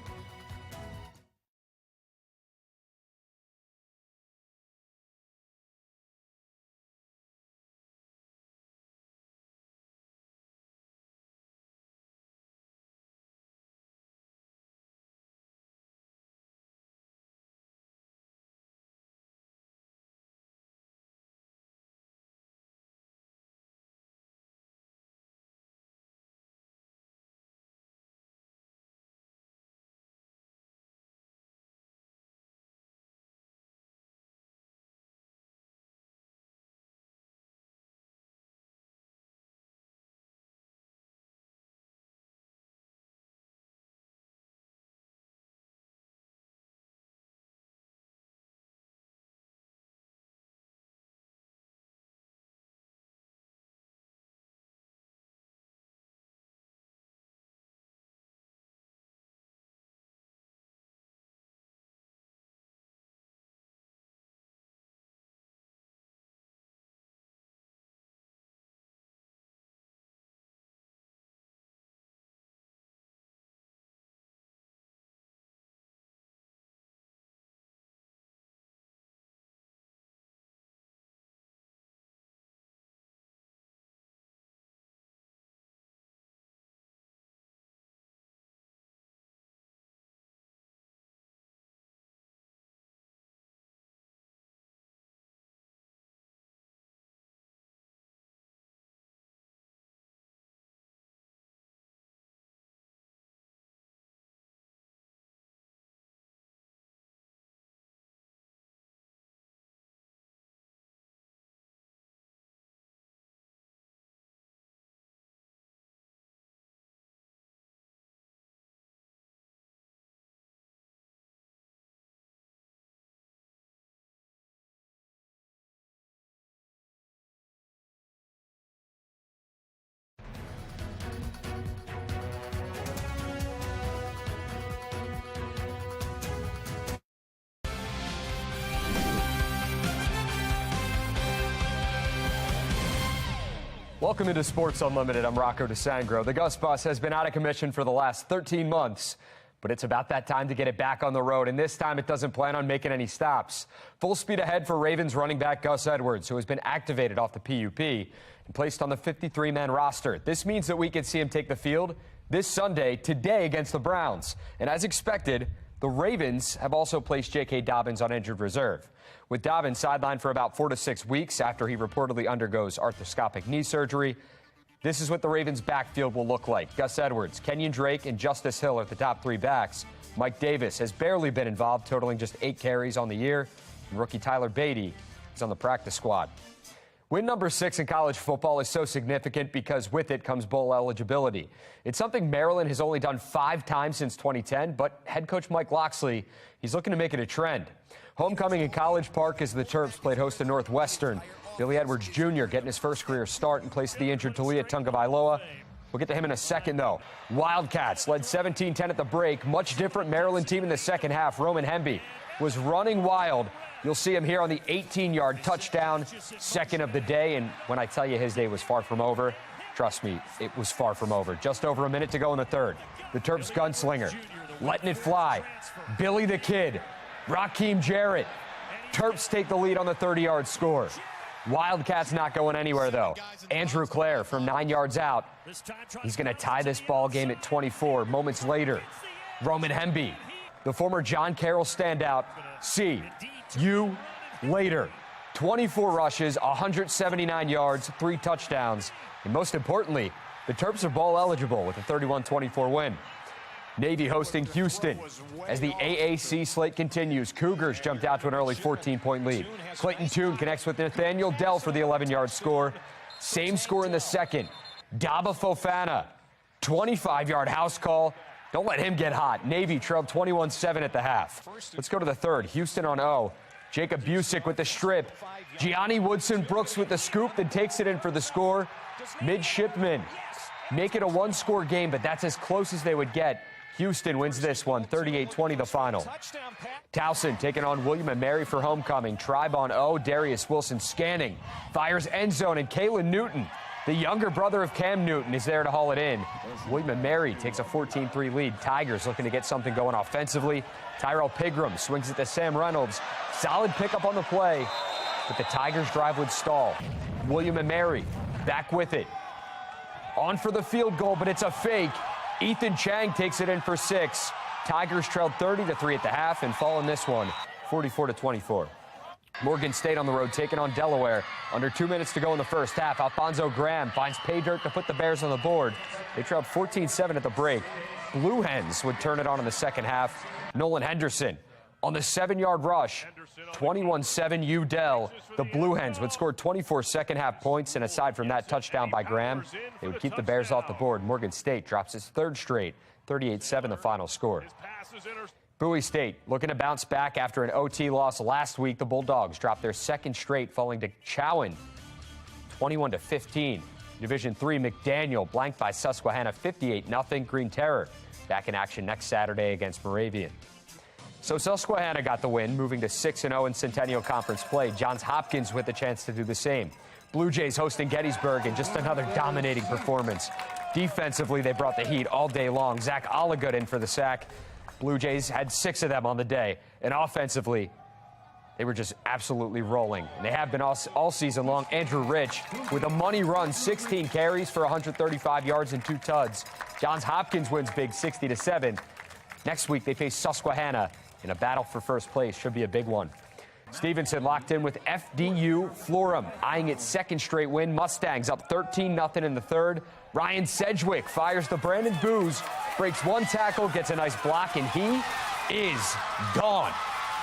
Welcome into Sports Unlimited. I'm Rocco DeSangro. The Gus Bus has been out of commission for the last 13 months, but it's about that time to get it back on the road, and this time it doesn't plan on making any stops. Full speed ahead for Ravens running back Gus Edwards, who has been activated off the PUP and placed on the 53-man roster. This means that we could see him take the field this Sunday, today, against the Browns. And as expected, the Ravens have also placed J.K. Dobbins on injured reserve, with Dobbins sidelined for about 4 to 6 weeks after he reportedly undergoes arthroscopic knee surgery. This is what the Ravens' backfield will look like. Gus Edwards, Kenyon Drake, and Justice Hill are the top 3 backs. Mike Davis has barely been involved, totaling just 8 carries on the year. And rookie Tyler Beatty is on the practice squad. Win number 6 in college football is so significant because with it comes bowl eligibility. It's something Maryland has only done 5 times since 2010, but head coach Mike Locksley, he's looking to make it a trend. Homecoming in College Park as the Terps played host to Northwestern. Billy Edwards Jr. getting his first career start in place of the injured Talia Tungavailoa. We'll get to him in a second, though. Wildcats led 17-10 at the break. Much different Maryland team in the second half. Roman Hemby was running wild. You'll see him here on the 18-yard touchdown, second of the day. And when I tell you his day was far from over, trust me, it was far from over. Just over a minute to go in the third. The Terps gunslinger letting it fly. Billy the Kid, Raheem Jarrett. Terps take the lead on the 30-yard score. Wildcats not going anywhere, though. Andrew Clare from 9 yards out. He's going to tie this ball game at 24. Moments later, Roman Hemby, the former John Carroll standout. See you later. 24 rushes, 179 yards, 3 touchdowns. And most importantly, the Terps are bowl eligible with a 31-24 win. Navy hosting Houston. As the AAC slate continues, Cougars jumped out to an early 14-point lead. Clayton Tune connects with Nathaniel Dell for the 11-yard score. Same score in the second. Daba Fofana, 25-yard house call. Don't let him get hot. Navy trailed 21-7 at the half. Let's go to the third. Houston on O. Jacob Busick with the strip. Gianni Woodson Brooks with the scoop, then takes it in for the score. Midshipmen make it a 1-score game, but that's as close as they would get. Houston wins this one, 38-20 the final. Towson taking on William & Mary for homecoming. Tribe on O. Darius Wilson scanning. Fires end zone, and Kalen Newton, the younger brother of Cam Newton, is there to haul it in. William & Mary takes a 14-3 lead. Tigers looking to get something going offensively. Tyrell Pigram swings it to Sam Reynolds. Solid pickup on the play, but the Tigers drive would stall. William & Mary back with it. On for the field goal, but it's a fake. Ethan Chang takes it in for 6. Tigers trailed 30-3 at the half and fall in this one, 44-24. Morgan State on the road taking on Delaware. Under 2 minutes to go in the first half. Alfonso Graham finds pay dirt to put the Bears on the board. They trailed 14-7 at the break. Blue Hens would turn it on in the second half. Nolan Henderson on the 7-yard rush. 21-7 U-Dell. The Blue Hens would score 24 second-half points, and aside from that touchdown by Graham, they would keep the Bears off the board. Morgan State drops its 3rd straight, 38-7 the final score. Bowie State looking to bounce back after an OT loss last week. The Bulldogs dropped their 2nd straight, falling to Chowan, 21-15. Division III, McDaniel blanked by Susquehanna, 58-0. Green Terror back in action next Saturday against Moravian. So Susquehanna got the win, moving to 6-0 in Centennial Conference play. Johns Hopkins with the chance to do the same. Blue Jays hosting Gettysburg, and just another dominating performance. Defensively, they brought the heat all day long. Zach Oligood in for the sack. Blue Jays had 6 of them on the day. And offensively, they were just absolutely rolling. And they have been all season long. Andrew Rich with a money run, 16 carries for 135 yards and 2 tuds. Johns Hopkins wins big, 60-7. Next week, they face Susquehanna in a battle for first place. Should be a big one. Stevenson locked in with FDU Florham, eyeing its 2nd straight win. Mustangs up 13-0 in the 3rd. Ryan Sedgwick fires the Brandon Booze, breaks 1 tackle, gets a nice block, and he is gone.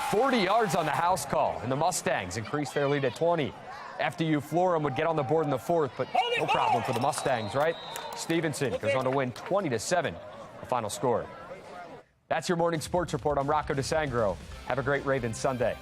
40 yards on the house call, and the Mustangs increase their lead at 20. FDU Florham would get on the board in the 4th, but no problem for the Mustangs, right? Stevenson goes on to win 20-7, the final score. That's your morning sports report. I'm Rocco DeSangro. Have a great Ravens Sunday.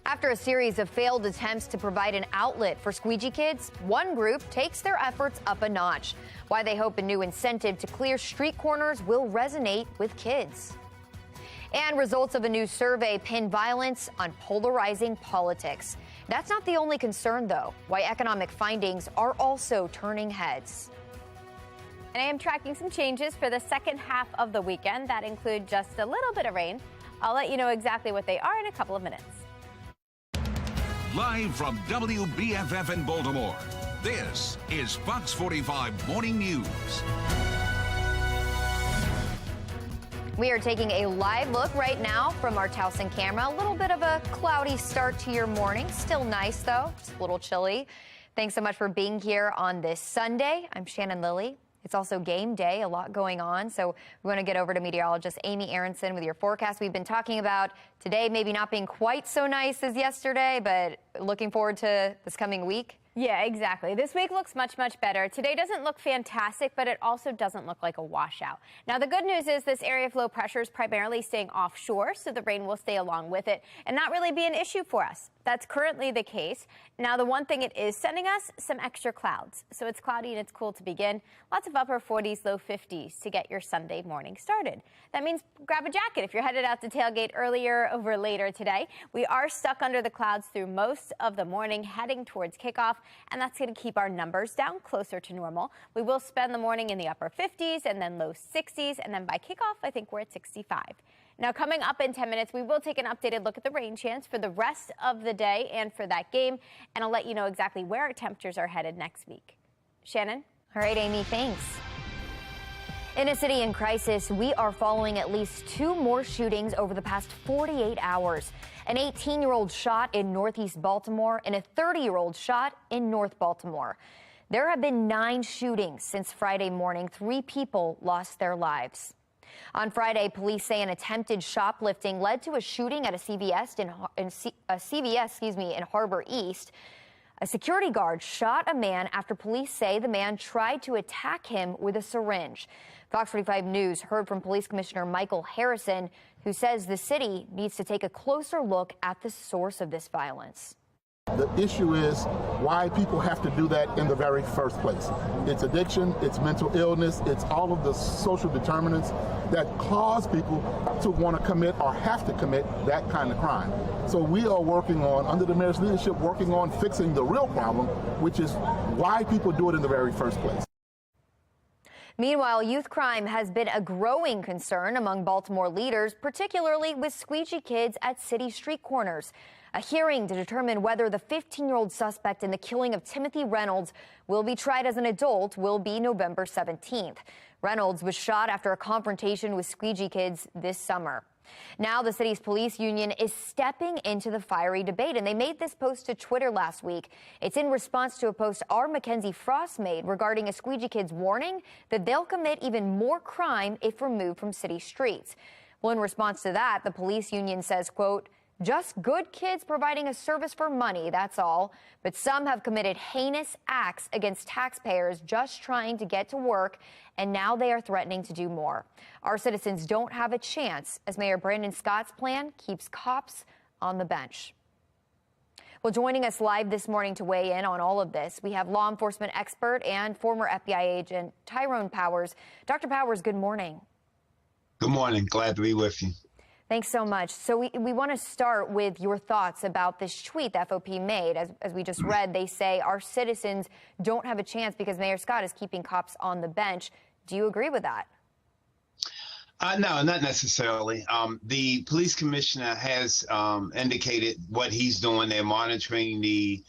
After a series of failed attempts to provide an outlet for Squeegee kids, one group takes their efforts up a notch. Why they hope a new incentive to clear street corners will resonate with kids. And results of a new survey pin violence on polarizing politics. That's not the only concern, though. Why economic findings are also turning heads. And I am tracking some changes for the second half of the weekend that include just a little bit of rain. I'll let you know exactly what they are in a couple of minutes. Live from WBFF in Baltimore, this is Fox 45 Morning News. We are taking a live look right now from our Towson camera. A little bit of a cloudy start to your morning. Still nice, though. Just a little chilly. Thanks so much for being here on this Sunday. I'm Shannon Lilly. It's also game day, a lot going on. So we want to get over to meteorologist Amy Aronson with your forecast. We've been talking about today maybe not being quite so nice as yesterday, but looking forward to this coming week. Yeah, exactly. This week looks much, much better. Today doesn't look fantastic, but it also doesn't look like a washout. Now, the good news is this area of low pressure is primarily staying offshore, so the rain will stay along with it and not really be an issue for us. That's currently the case. Now, the one thing it is sending us, some extra clouds. So it's cloudy and it's cool to begin. Lots of upper 40s, low 50s to get your Sunday morning started. That means grab a jacket if you're headed out to tailgate earlier or later today. We are stuck under the clouds through most of the morning, heading towards kickoff, and that's going to keep our numbers down closer to normal. We will spend the morning in the upper 50s and then low 60s, and then by kickoff, I think we're at 65. Now, coming up in 10 minutes, we will take an updated look at the rain chance for the rest of the day and for that game, and I'll let you know exactly where our temperatures are headed next week. Shannon? All right, Amy, thanks. In a city in crisis, we are following at least 2 more shootings over the past 48 hours. An 18-year-old shot in Northeast Baltimore and a 30-year-old shot in North Baltimore. There have been 9 shootings since Friday morning. 3 people lost their lives. On Friday, police say an attempted shoplifting led to a shooting at a CVS in Harbor East. A security guard shot a man after police say the man tried to attack him with a syringe. Fox 45 News heard from Police Commissioner Michael Harrison, who says the city needs to take a closer look at the source of this violence. The issue is why people have to do that in the very first place. It's addiction, it's mental illness, it's all of the social determinants that cause people to want to commit or have to commit that kind of crime. So we are working on, under the mayor's leadership, working on fixing the real problem, which is why people do it in the very first place. Meanwhile, youth crime has been a growing concern among Baltimore leaders, particularly with Squeegee kids at city street corners. A hearing to determine whether the 15-year-old suspect in the killing of Timothy Reynolds will be tried as an adult will be November 17th. Reynolds was shot after a confrontation with Squeegee kids this summer. Now the city's police union is stepping into the fiery debate, and they made this post to Twitter last week. It's in response to a post our Mackenzie Frost made regarding a Squeegee kid's warning that they'll commit even more crime if removed from city streets. Well, in response to that, the police union says, quote, "Just good kids providing a service for money, that's all. But some have committed heinous acts against taxpayers just trying to get to work, and now they are threatening to do more. Our citizens don't have a chance, as Mayor Brandon Scott's plan keeps cops on the bench." Well, joining us live this morning to weigh in on all of this, we have law enforcement expert and former FBI agent Tyrone Powers. Dr. Powers, good morning. Good morning. Glad to be with you. Thanks so much. So we want to start with your thoughts about this tweet the FOP made. As we just read, they say our citizens don't have a chance because Mayor Scott is keeping cops on the bench. Do you agree with that? No, not necessarily. The police commissioner has indicated what he's doing. They're monitoring the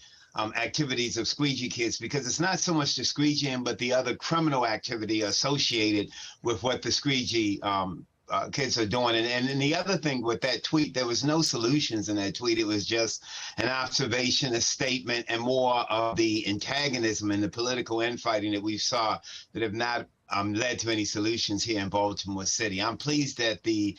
activities of Squeegee kids, because it's not so much the Squeegeeing, but the other criminal activity associated with what the Squeegee kids are doing. And the other thing with that tweet, there was no solutions in that tweet. It was just an observation, a statement, and more of the antagonism and the political infighting that we saw that have not led to any solutions here in Baltimore City. I'm pleased that the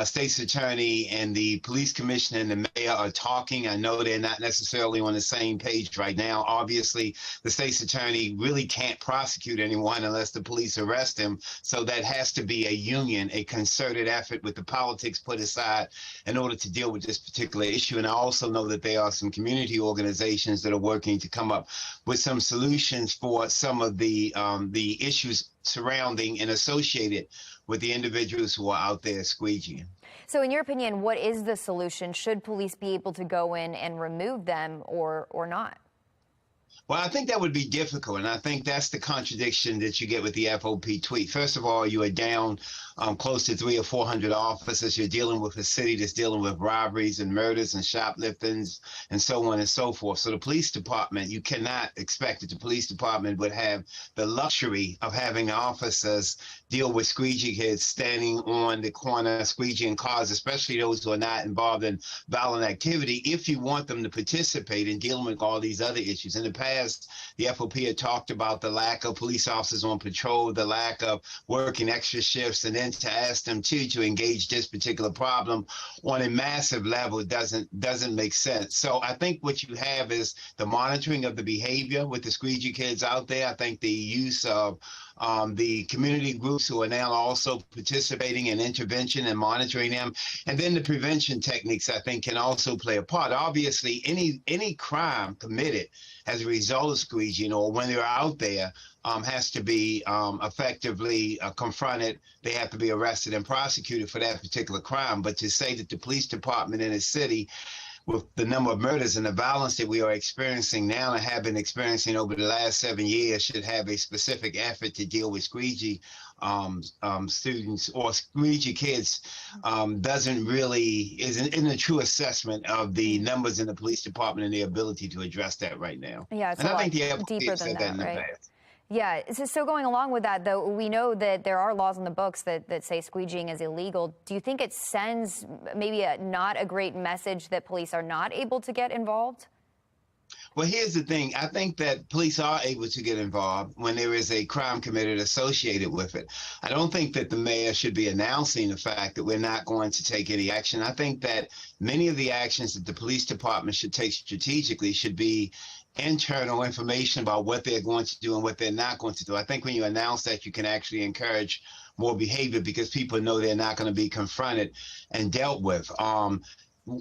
state's attorney and the police commissioner and the mayor are talking. I know they're not necessarily on the same page right now. Obviously, the state's attorney really can't prosecute anyone unless the police arrest him. So that has to be a union, a concerted effort with the politics put aside in order to deal with this particular issue. And I also know that there are some community organizations that are working to come up with some solutions for some of the issues surrounding and associated with the individuals who are out there squeegeeing. So in your opinion, what is the solution? Should police be able to go in and remove them or not? Well, I think that would be difficult, and I think that's the contradiction that you get with the FOP tweet. First of all, you are down close to 300 or 400 officers. You're dealing with a city that's dealing with robberies and murders and shopliftings and so on and so forth. So the police department, you cannot expect that the police department would have the luxury of having officers deal with squeegee kids standing on the corner squeegeeing cars, especially those who are not involved in violent activity, if you want them to participate in dealing with all these other issues. In the past, the FOP had talked about the lack of police officers on patrol, the lack of working extra shifts, and then to ask them to engage this particular problem on a massive level doesn't make sense. So I think what you have is the monitoring of the behavior with the squeegee kids out there. I think the use of the community groups who are now also participating in intervention and monitoring them. And then the prevention techniques, I think, can also play a part. Obviously, any crime committed as a result of squeegeeing or when they're out there has to be effectively confronted. They have to be arrested and prosecuted for that particular crime. But to say that the police department in a city, with the number of murders and the violence that we are experiencing now and have been experiencing over the last 7 years, should have a specific effort to deal with squeegee students or squeegee kids isn't a true assessment of the numbers in the police department and their ability to address that right now. Yeah, it's and a I lot think the FOP deeper said than that in the right? past. Yeah, so going along with that, though, we know that there are laws in the books that say squeegeeing is illegal. Do you think it sends maybe not a great message that police are not able to get involved? Well, here's the thing. I think that police are able to get involved when there is a crime committed associated with it. I don't think that the mayor should be announcing the fact that we're not going to take any action. I think that many of the actions that the police department should take strategically should be internal information about what they're going to do and what they're not going to do. I think when you announce that, you can actually encourage more behavior because people know they're not going to be confronted and dealt with.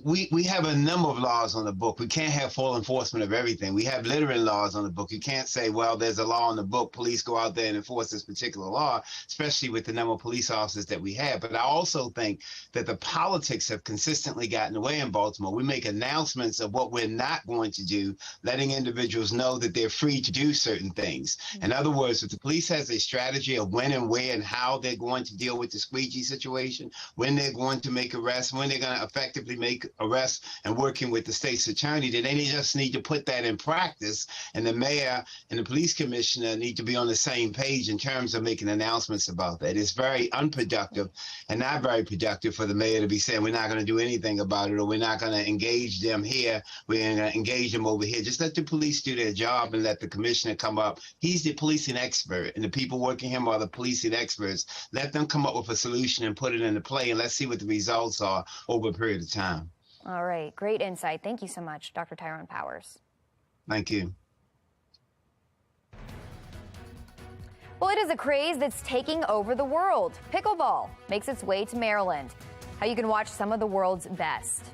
We have a number of laws on the book. We can't have full enforcement of everything. We have littering laws on the book. You can't say, well, there's a law on the book, police go out there and enforce this particular law, especially with the number of police officers that we have. But I also think that the politics have consistently gotten away in Baltimore. We make announcements of what we're not going to do, letting individuals know that they're free to do certain things. In other words, if the police has a strategy of when and where and how they're going to deal with the squeegee situation, when they're going to make arrests, when they're going to effectively make arrests and working with the state's attorney, then they just need to put that in practice. And the mayor and the police commissioner need to be on the same page in terms of making announcements about that. It's very unproductive and not very productive for the mayor to be saying we're not going to do anything about it or we're not going to engage them here. We're going to engage them over here. Just let the police do their job and let the commissioner come up. He's the policing expert and the people working him are the policing experts. Let them come up with a solution and put it into play and let's see what the results are over a period of time. All right. Great insight. Thank you so much, Dr. Tyrone Powers. Thank you. Well, it is a craze that's taking over the world. Pickleball makes its way to Maryland. How you can watch some of the world's best.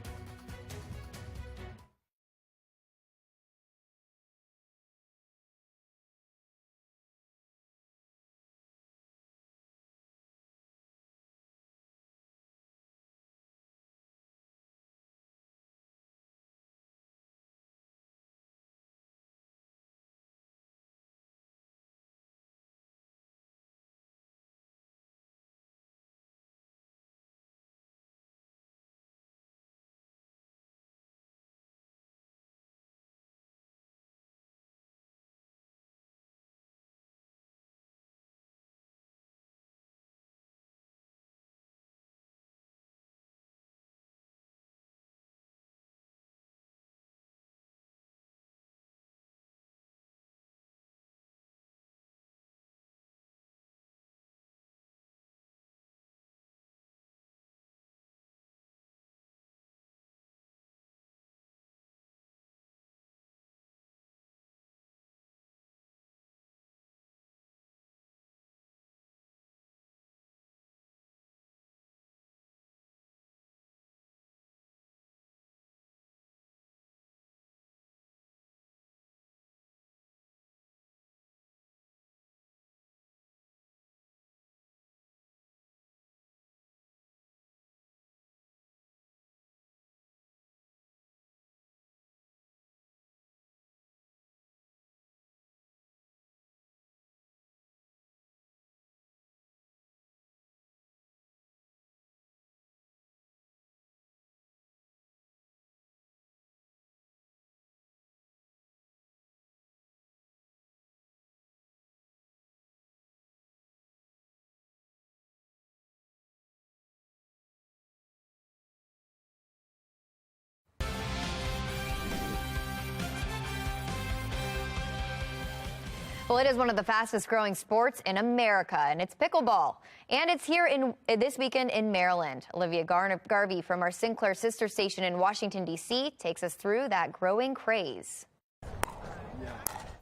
Well, it is one of the fastest growing sports in America, and it's pickleball. And it's here this weekend in Maryland. Olivia Garvey from our Sinclair sister station in Washington, D.C. takes us through that growing craze.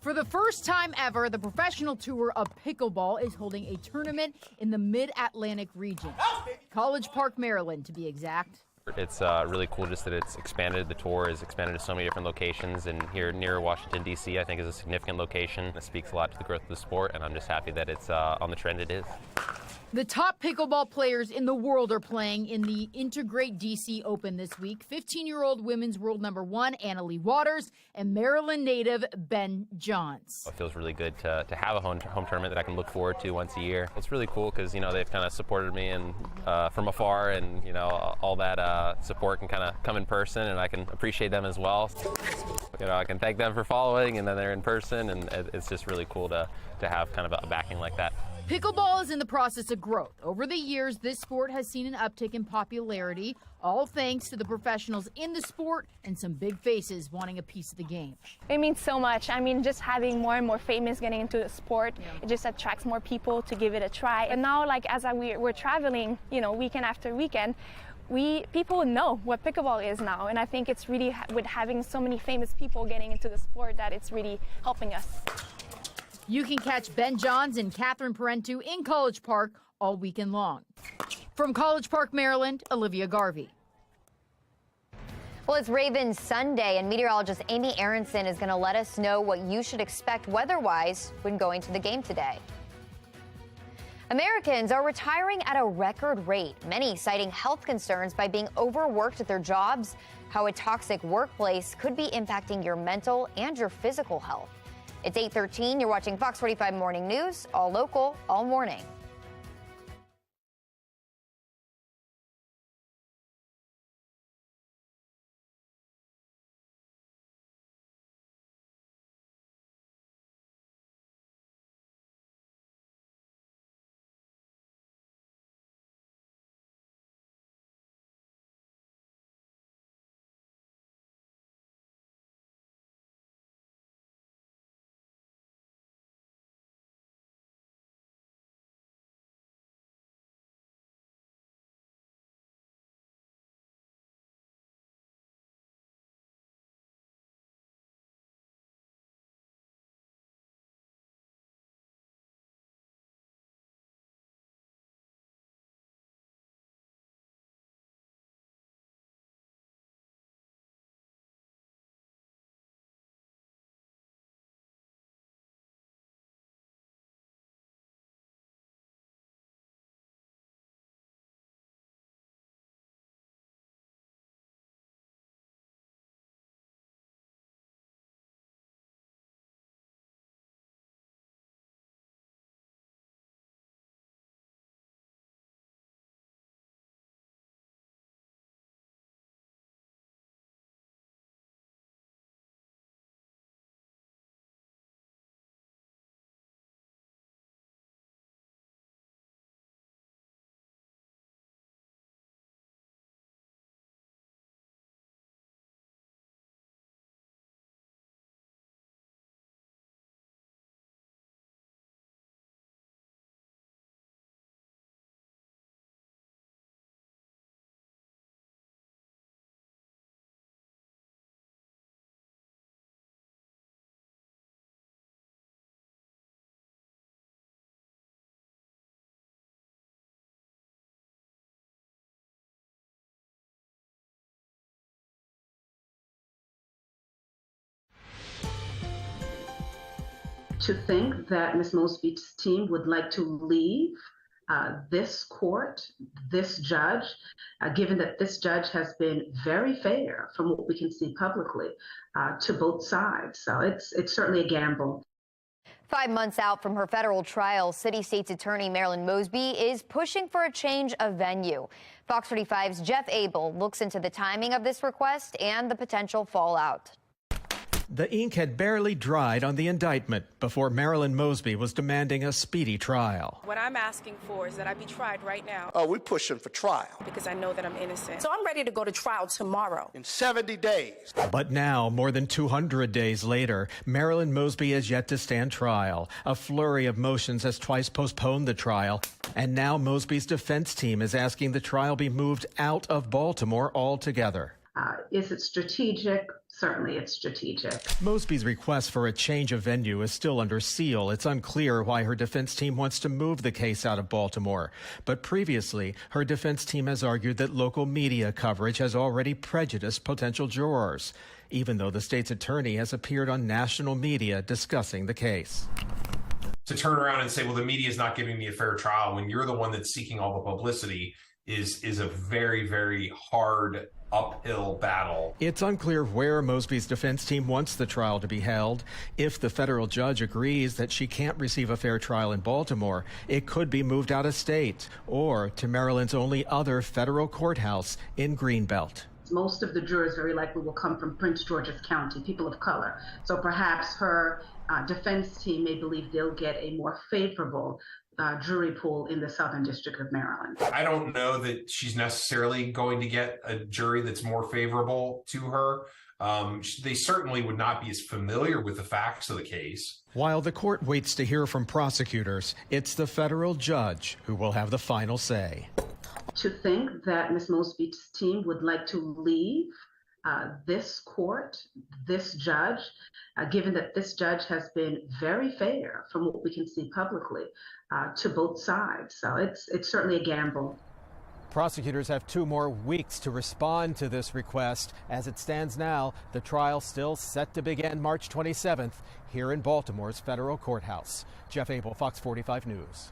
For the first time ever, the professional tour of pickleball is holding a tournament in the Mid-Atlantic region. College Park, Maryland, to be exact. It's really cool just that it's expanded. The tour is expanded to so many different locations, and here near Washington, D.C., I think is a significant location. It speaks a lot to the growth of the sport, and I'm just happy that it's on the trend it is. The top pickleball players in the world are playing in the Integrate DC Open this week. 15-year-old women's world number 1, Anna Leigh Waters, and Maryland native Ben Johns. It feels really good to have a home tournament that I can look forward to once a year. It's really cool because, you know, they've kind of supported me and from afar, and, you know, all that support can kind of come in person, and I can appreciate them as well. You know, I can thank them for following, and then they're in person, and it's just really cool to have kind of a backing like that. Pickleball is in the process of growth. Over the years, this sport has seen an uptick in popularity, all thanks to the professionals in the sport and some big faces wanting a piece of the game. It means so much. I mean, just having more and more famous getting into the sport, it just attracts more people to give it a try. And now, like, as we're traveling, you know, weekend after weekend, people know what pickleball is now, and I think it's really, with having so many famous people getting into the sport, that it's really helping us. You can catch Ben Johns and Catherine Parenteau in College Park all weekend long. From College Park, Maryland, Olivia Garvey. Well, it's Ravens Sunday, and meteorologist Amy Aronson is going to let us know what you should expect weather-wise when going to the game today. Americans are retiring at a record rate, many citing health concerns by being overworked at their jobs, how a toxic workplace could be impacting your mental and your physical health. It's 8:13. You're watching Fox 45 Morning News, all local, all morning. To think that Ms. Mosby's team would like to leave this court, this judge, given that this judge has been very fair from what we can see publicly to both sides. So it's certainly a gamble. 5 months out from her federal trial, City State's Attorney Marilyn Mosby is pushing for a change of venue. Fox 45's Jeff Abel looks into the timing of this request and the potential fallout. The ink had barely dried on the indictment before Marilyn Mosby was demanding a speedy trial. What I'm asking for is that I be tried right now. Oh, we're pushing for trial. Because I know that I'm innocent. So I'm ready to go to trial tomorrow. In 70 days. But now, more than 200 days later, Marilyn Mosby has yet to stand trial. A flurry of motions has twice postponed the trial. And now Mosby's defense team is asking the trial be moved out of Baltimore altogether. Is it strategic? Certainly it's strategic. Mosby's request for a change of venue is still under seal. It's unclear why her defense team wants to move the case out of Baltimore. But previously, her defense team has argued that local media coverage has already prejudiced potential jurors, even though the state's attorney has appeared on national media discussing the case. To turn around and say, well, the media is not giving me a fair trial when you're the one that's seeking all the publicity is a very, very hard uphill battle. It's unclear where Mosby's defense team wants the trial to be held. If the federal judge agrees that she can't receive a fair trial in Baltimore, it could be moved out of state or to Maryland's only other federal courthouse in Greenbelt. Most of the jurors very likely will come from Prince George's County, people of color. So perhaps her defense team may believe they'll get a more favorable jury pool in the Southern District of Maryland. I don't know that she's necessarily going to get a jury that's more favorable to her. They certainly would not be as familiar with the facts of the case. While the court waits to hear from prosecutors, it's the federal judge who will have the final say. To think that Ms. Mosby's team would like to leave this court, this judge, given that this judge has been very fair from what we can see publicly to both sides. So it's certainly a gamble. Prosecutors have 2 more weeks to respond to this request. As it stands now, the trial still set to begin March 27th here in Baltimore's federal courthouse. Jeff Abel, Fox 45 News.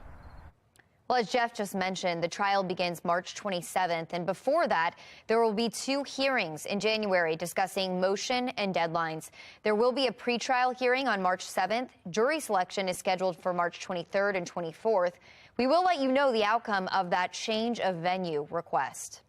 Well, as Jeff just mentioned, the trial begins March 27th, and before that, there will be 2 hearings in January discussing motion and deadlines. There will be a pretrial hearing on March 7th. Jury selection is scheduled for March 23rd and 24th. We will let you know the outcome of that change of venue request.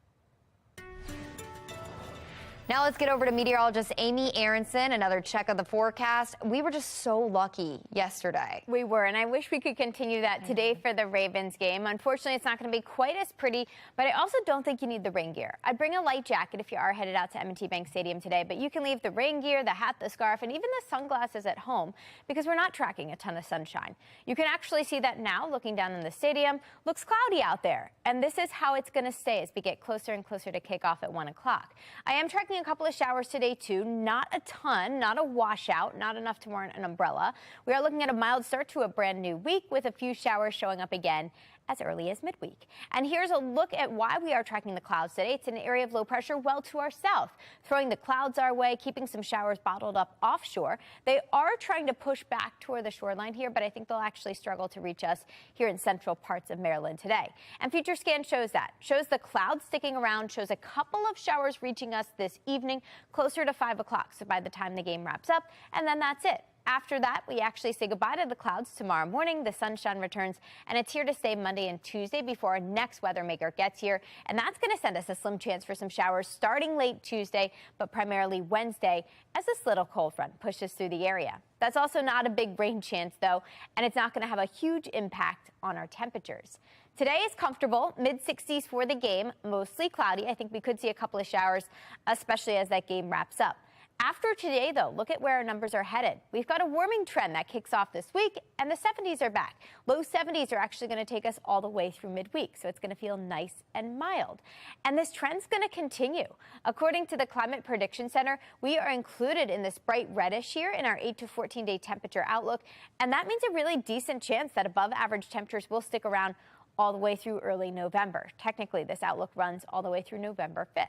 Now let's get over to meteorologist Amy Aronson. Another check of the forecast. We were just so lucky yesterday. We were, and I wish we could continue that today for the Ravens game. Unfortunately, it's not going to be quite as pretty, but I also don't think you need the rain gear. I'd bring a light jacket if you are headed out to M&T Bank Stadium today, but you can leave the rain gear, the hat, the scarf, and even the sunglasses at home because we're not tracking a ton of sunshine. You can actually see that now looking down in the stadium. Looks cloudy out there, and this is how it's going to stay as we get closer and closer to kickoff at 1 o'clock. I am tracking a couple of showers today too, not a ton, not a washout, not enough to warrant an umbrella. We are looking at a mild start to a brand new week with a few showers showing up again as early as midweek. And here's a look at why we are tracking the clouds today. It's an area of low pressure well to our south, throwing the clouds our way, keeping some showers bottled up offshore. They are trying to push back toward the shoreline here, but I think they'll actually struggle to reach us here in central parts of Maryland today. And Future Scan shows that. Shows the clouds sticking around, shows a couple of showers reaching us this evening, closer to 5 o'clock. So by the time the game wraps up, and then that's it. After that, we actually say goodbye to the clouds tomorrow morning. The sunshine returns, and it's here to stay Monday and Tuesday before our next weather maker gets here. And that's going to send us a slim chance for some showers starting late Tuesday, but primarily Wednesday as this little cold front pushes through the area. That's also not a big rain chance, though, and it's not going to have a huge impact on our temperatures. Today is comfortable, mid-60s for the game, mostly cloudy. I think we could see a couple of showers, especially as that game wraps up. After today, though, look at where our numbers are headed. We've got a warming trend that kicks off this week, and the 70s are back. Low 70s are actually going to take us all the way through midweek, so it's going to feel nice and mild. And this trend's going to continue. According to the Climate Prediction Center, we are included in this bright reddish here in our 8 to 14-day temperature outlook, and that means a really decent chance that above-average temperatures will stick around all the way through early November. Technically, this outlook runs all the way through November 5th.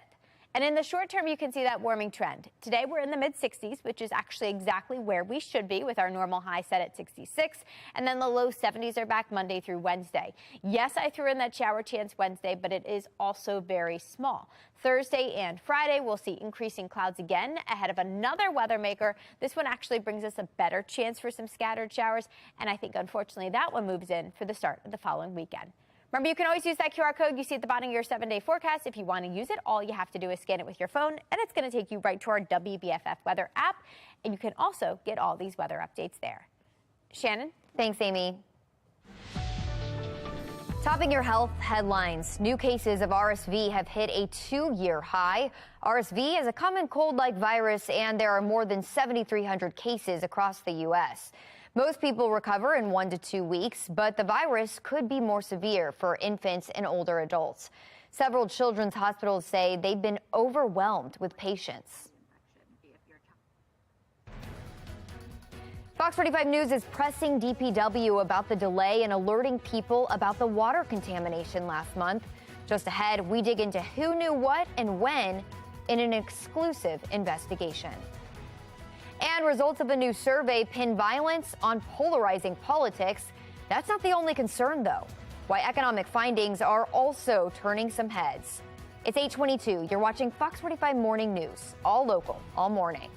And in the short term, you can see that warming trend. Today, we're in the mid-60s, which is actually exactly where we should be with our normal high set at 66. And then the low 70s are back Monday through Wednesday. Yes, I threw in that shower chance Wednesday, but it is also very small. Thursday and Friday, we'll see increasing clouds again ahead of another weather maker. This one actually brings us a better chance for some scattered showers. And I think, unfortunately, that one moves in for the start of the following weekend. Remember, you can always use that QR code you see at the bottom of your 7-day forecast. If you want to use it, all you have to do is scan it with your phone, and it's going to take you right to our WBFF weather app. And you can also get all these weather updates there. Shannon? Thanks, Amy. Topping your health headlines, new cases of RSV have hit a 2-year high. RSV is a common cold-like virus, and there are more than 7,300 cases across the U.S. Most people recover in 1 to 2 weeks, but the virus could be more severe for infants and older adults. Several children's hospitals say they've been overwhelmed with patients. Fox 45 News is pressing DPW about the delay in alerting people about the water contamination last month. Just ahead, we dig into who knew what and when in an exclusive investigation. And results of a new survey pin violence on polarizing politics. That's not the only concern, though. Why economic findings are also turning some heads. It's 8:22. You're watching Fox 45 Morning News, all local, all morning.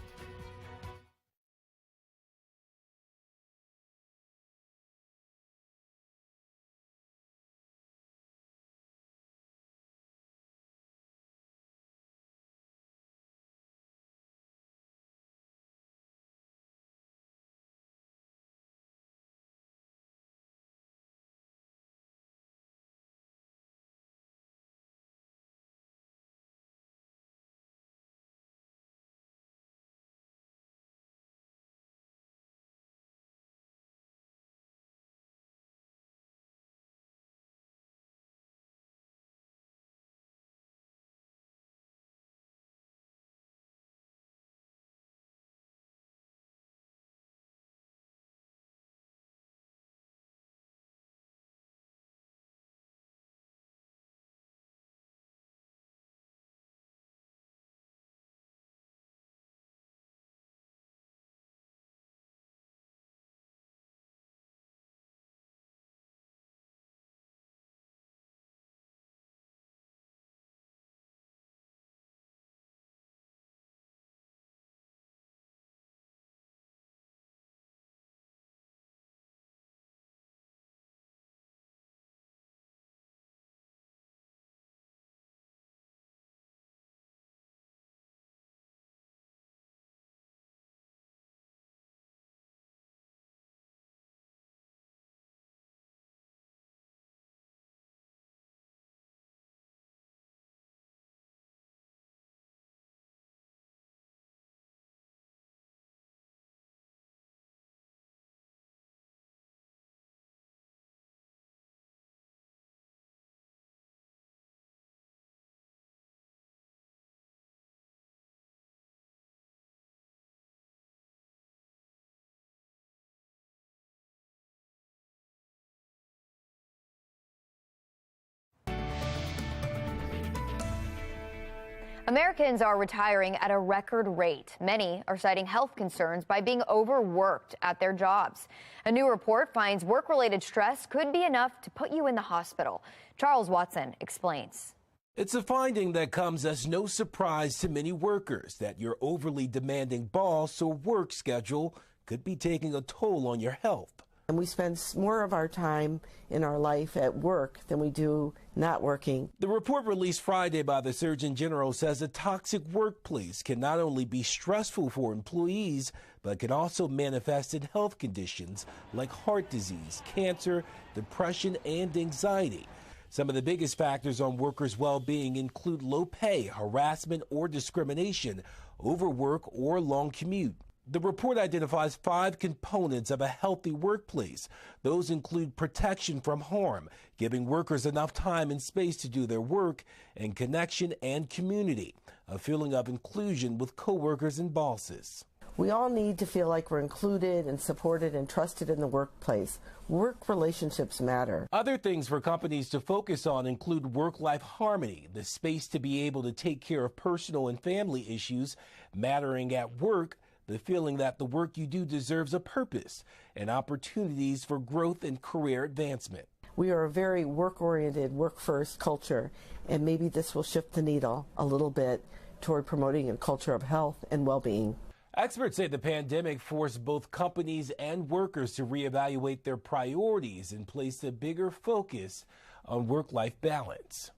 Americans are retiring at a record rate. Many are citing health concerns by being overworked at their jobs. A new report finds work-related stress could be enough to put you in the hospital. Charles Watson explains. It's a finding that comes as no surprise to many workers that your overly demanding boss or work schedule could be taking a toll on your health. And we spend more of our time in our life at work than we do not working. The report released Friday by the Surgeon General says a toxic workplace can not only be stressful for employees, but can also manifest in health conditions like heart disease, cancer, depression, and anxiety. Some of the biggest factors on workers' well-being include low pay, harassment or discrimination, overwork, or long commute. The report identifies 5 components of a healthy workplace. Those include protection from harm, giving workers enough time and space to do their work, and connection and community, a feeling of inclusion with coworkers and bosses. We all need to feel like we're included and supported and trusted in the workplace. Work relationships matter. Other things for companies to focus on include work-life harmony, the space to be able to take care of personal and family issues mattering at work, the feeling that the work you do deserves a purpose, and opportunities for growth and career advancement. We are a very work-oriented, work-first culture, and maybe this will shift the needle a little bit toward promoting a culture of health and well-being. Experts say the pandemic forced both companies and workers to reevaluate their priorities and place a bigger focus on work-life balance.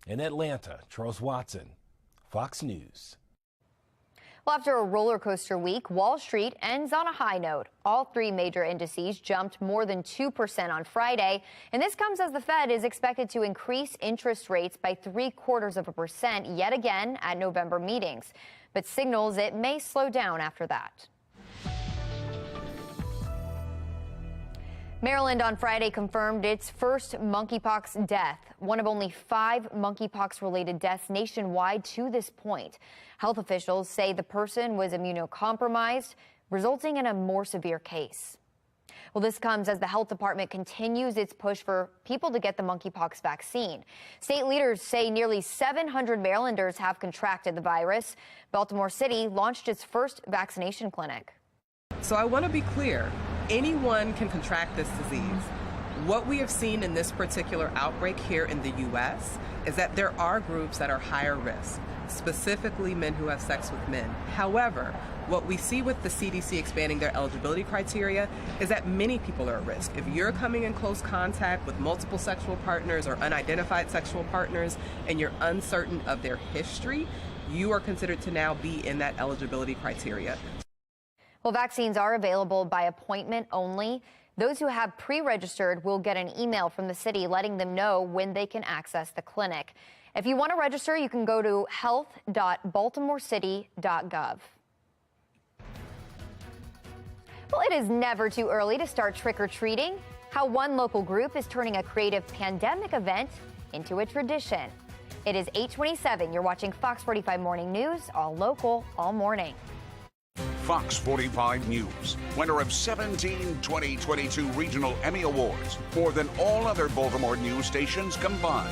In Atlanta, Charles Watson, Fox News. Well, after a roller coaster week, Wall Street ends on a high note. All three major indices jumped more than 2% on Friday, and this comes as the Fed is expected to increase interest rates by 0.75% yet again at November meetings, but signals it may slow down after that. Maryland on Friday confirmed its first monkeypox death, one of only 5 monkeypox-related deaths nationwide to this point. Health officials say the person was immunocompromised, resulting in a more severe case. Well, this comes as the health department continues its push for people to get the monkeypox vaccine. State leaders say nearly 700 Marylanders have contracted the virus. Baltimore City launched its first vaccination clinic. So I want to be clear. Anyone can contract this disease. What we have seen in this particular outbreak here in the U.S. is that there are groups that are higher risk, specifically men who have sex with men. However, what we see with the CDC expanding their eligibility criteria is that many people are at risk. If you're coming in close contact with multiple sexual partners or unidentified sexual partners and you're uncertain of their history, you are considered to now be in that eligibility criteria. Well, vaccines are available by appointment only. Those who have pre-registered will get an email from the city letting them know when they can access the clinic. If you want to register, you can go to health.baltimorecity.gov. Well, it is never too early to start trick-or-treating. How one local group is turning a creative pandemic event into a tradition. It is 8:27. You're watching Fox 45 Morning News, all local, all morning. Fox 45 News, winner of 17 2022 Regional Emmy Awards, more than all other Baltimore news stations combined.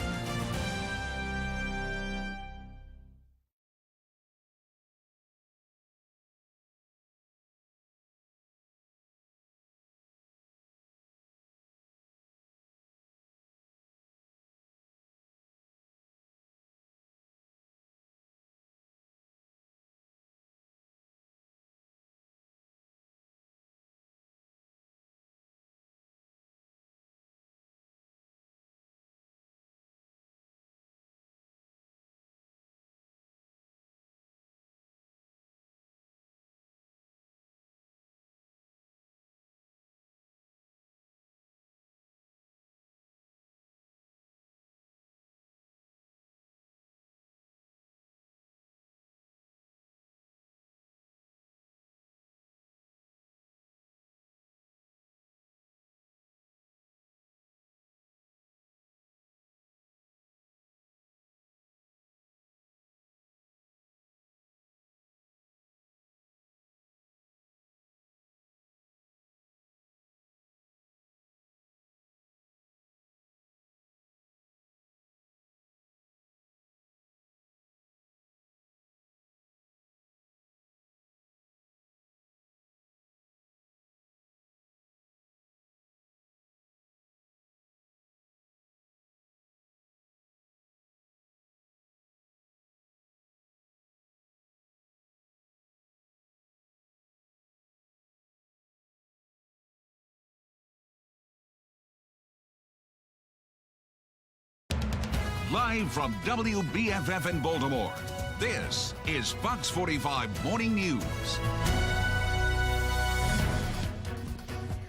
Live from WBFF in Baltimore, this is Fox 45 Morning News.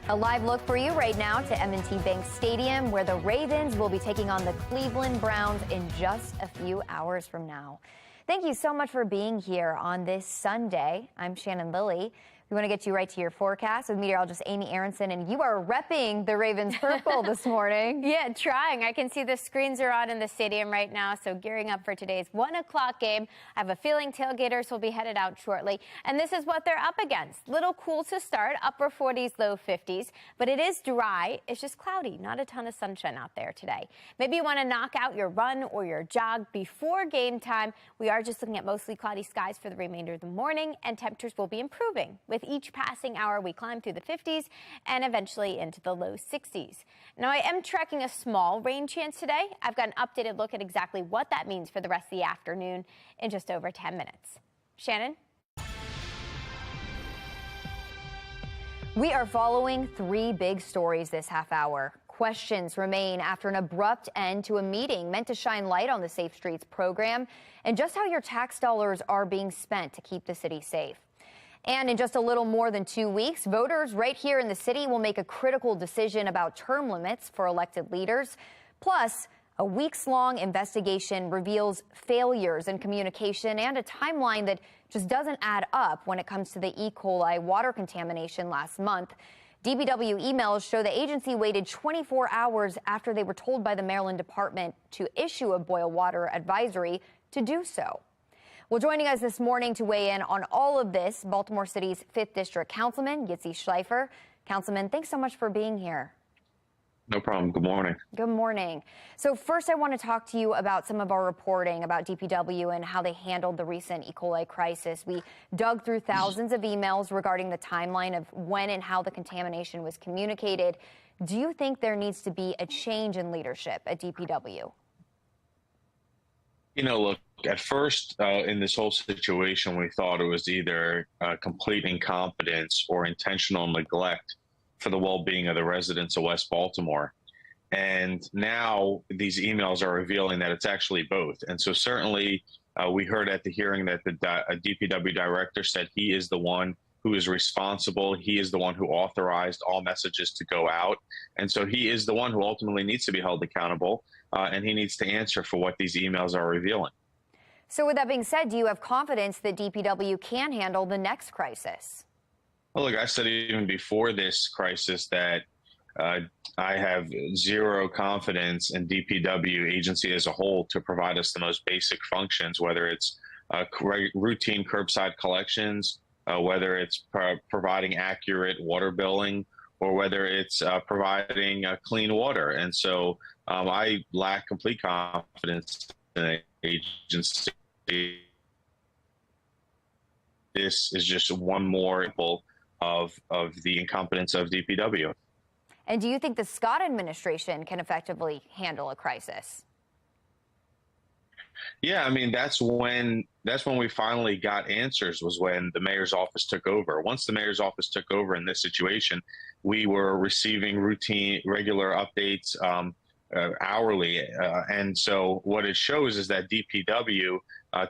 A live look for you right now to M&T Bank Stadium, where the Ravens will be taking on the Cleveland Browns in just a few hours from now. Thank you so much for being here on this Sunday. I'm Shannon Lilly. We want to get you right to your forecast with meteorologist Amy Aronson, and you are repping the Ravens purple this morning. Yeah, trying. I can see the screens are on in the stadium right now, so gearing up for today's 1 o'clock game. I have a feeling tailgaters will be headed out shortly, and this is what they're up against. Little cool to start, upper 40s, low 50s, but it is dry. It's just cloudy, not a ton of sunshine out there today. Maybe you want to knock out your run or your jog before game time. We are just looking at mostly cloudy skies for the remainder of the morning, and temperatures will be improving. With each passing hour, we climb through the 50s and eventually into the low 60s. Now, I am tracking a small rain chance today. I've got an updated look at exactly what that means for the rest of the afternoon in just over 10 minutes. Shannon? We are following 3 big stories this half hour. questions remain after an abrupt end to a meeting meant to shine light on the Safe Streets program and just how your tax dollars are being spent to keep the city safe. And in just a little more than 2 weeks, voters right here in the city will make a critical decision about term limits for elected leaders. Plus, a weeks-long investigation reveals failures in communication and a timeline that just doesn't add up when it comes to the E. coli water contamination last month. DPW emails show the agency waited 24 hours after they were told by the Maryland Department to issue a boil water advisory to do so. Well, joining us this morning to weigh in on all of this, Baltimore City's 5th District Councilman Yitzi Schleifer. Councilman, thanks so much for being here. No problem. Good morning. Good morning. So first, I want to talk to you about some of our reporting about DPW and how they handled the recent E. coli crisis. We dug through thousands of emails regarding the timeline of when and how the contamination was communicated. Do you think there needs to be a change in leadership at DPW? You know, look, at first in this whole situation, we thought it was either complete incompetence or intentional neglect for the well-being of the residents of West Baltimore. And now these emails are revealing that it's actually both. And so certainly we heard at the hearing that the DPW director said he is the one who is responsible. He is the one who authorized all messages to go out. And so he is the one who ultimately needs to be held accountable, and he needs to answer for what these emails are revealing. So with that being said, do you have confidence that DPW can handle the next crisis? Well, look, I said even before this crisis that I have zero confidence in DPW agency as a whole to provide us the most basic functions, whether it's routine curbside collections, whether it's providing accurate water billing, or whether it's providing clean water. And so I lack complete confidence in the agency. This is just one more example of the incompetence of DPW. And do you think the Scott administration can effectively handle a crisis? Yeah, I mean, that's when we finally got answers, was when the mayor's office took over. Once the mayor's office took over in this situation, we were receiving regular updates hourly. And so what it shows is that DPW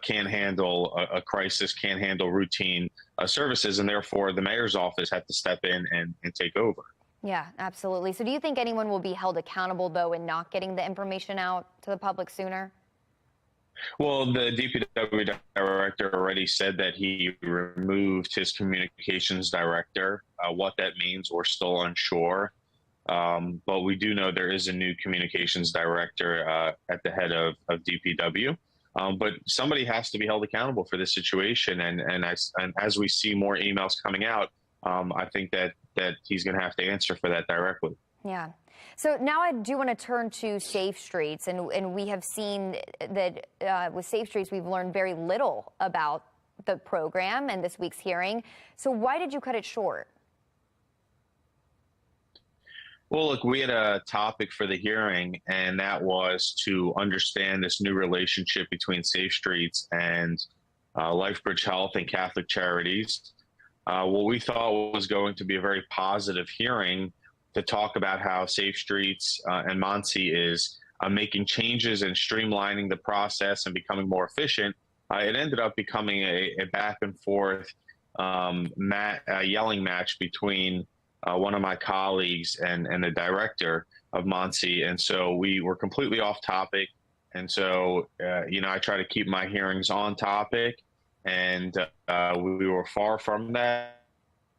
can't handle a crisis, can't handle routine services, and therefore the mayor's office had to step in and take over. Yeah, absolutely. So do you think anyone will be held accountable, though, in not getting the information out to the public sooner? Well, the DPW director already said that he removed his communications director. What that means, we're still unsure. But we do know there is a new communications director at the head of DPW. But somebody has to be held accountable for this situation. And as we see more emails coming out, I think that he's going to have to answer for that directly. Yeah. So now I do want to turn to Safe Streets, and we have seen that with Safe Streets, we've learned very little about the program and this week's hearing. So why did you cut it short? Well, look, we had a topic for the hearing, and that was to understand this new relationship between Safe Streets and LifeBridge Health and Catholic Charities. What we thought was going to be a very positive hearing to talk about how Safe Streets and Muncie is making changes and streamlining the process and becoming more efficient. It ended up becoming a back and forth yelling match between one of my colleagues and the director of Muncie. And so we were completely off topic. And so, I try to keep my hearings on topic, and we were far from that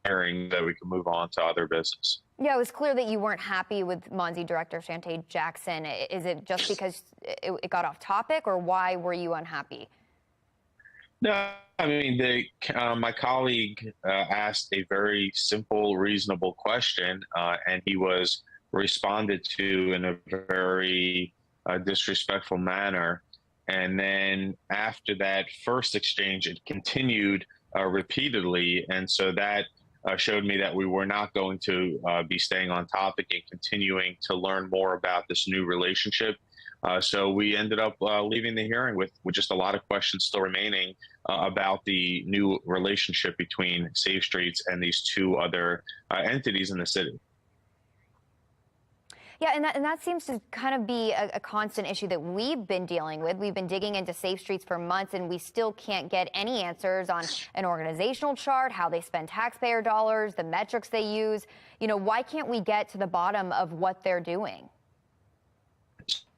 hearing that we could move on to other business. Yeah, it was clear that you weren't happy with Muncie Director Shantae Jackson. Is it just because it got off topic, or why were you unhappy? No, I mean, my colleague asked a very simple, reasonable question, and he was responded to in a very disrespectful manner. And then after that first exchange, it continued repeatedly. And so that showed me that we were not going to be staying on topic and continuing to learn more about this new relationship. So we ended up leaving the hearing with just a lot of questions still remaining about the new relationship between Safe Streets and these two other entities in the city. Yeah, and that seems to kind of be a constant issue that we've been dealing with. We've been digging into Safe Streets for months, and we still can't get any answers on an organizational chart, how they spend taxpayer dollars, the metrics they use. You know, why can't we get to the bottom of what they're doing?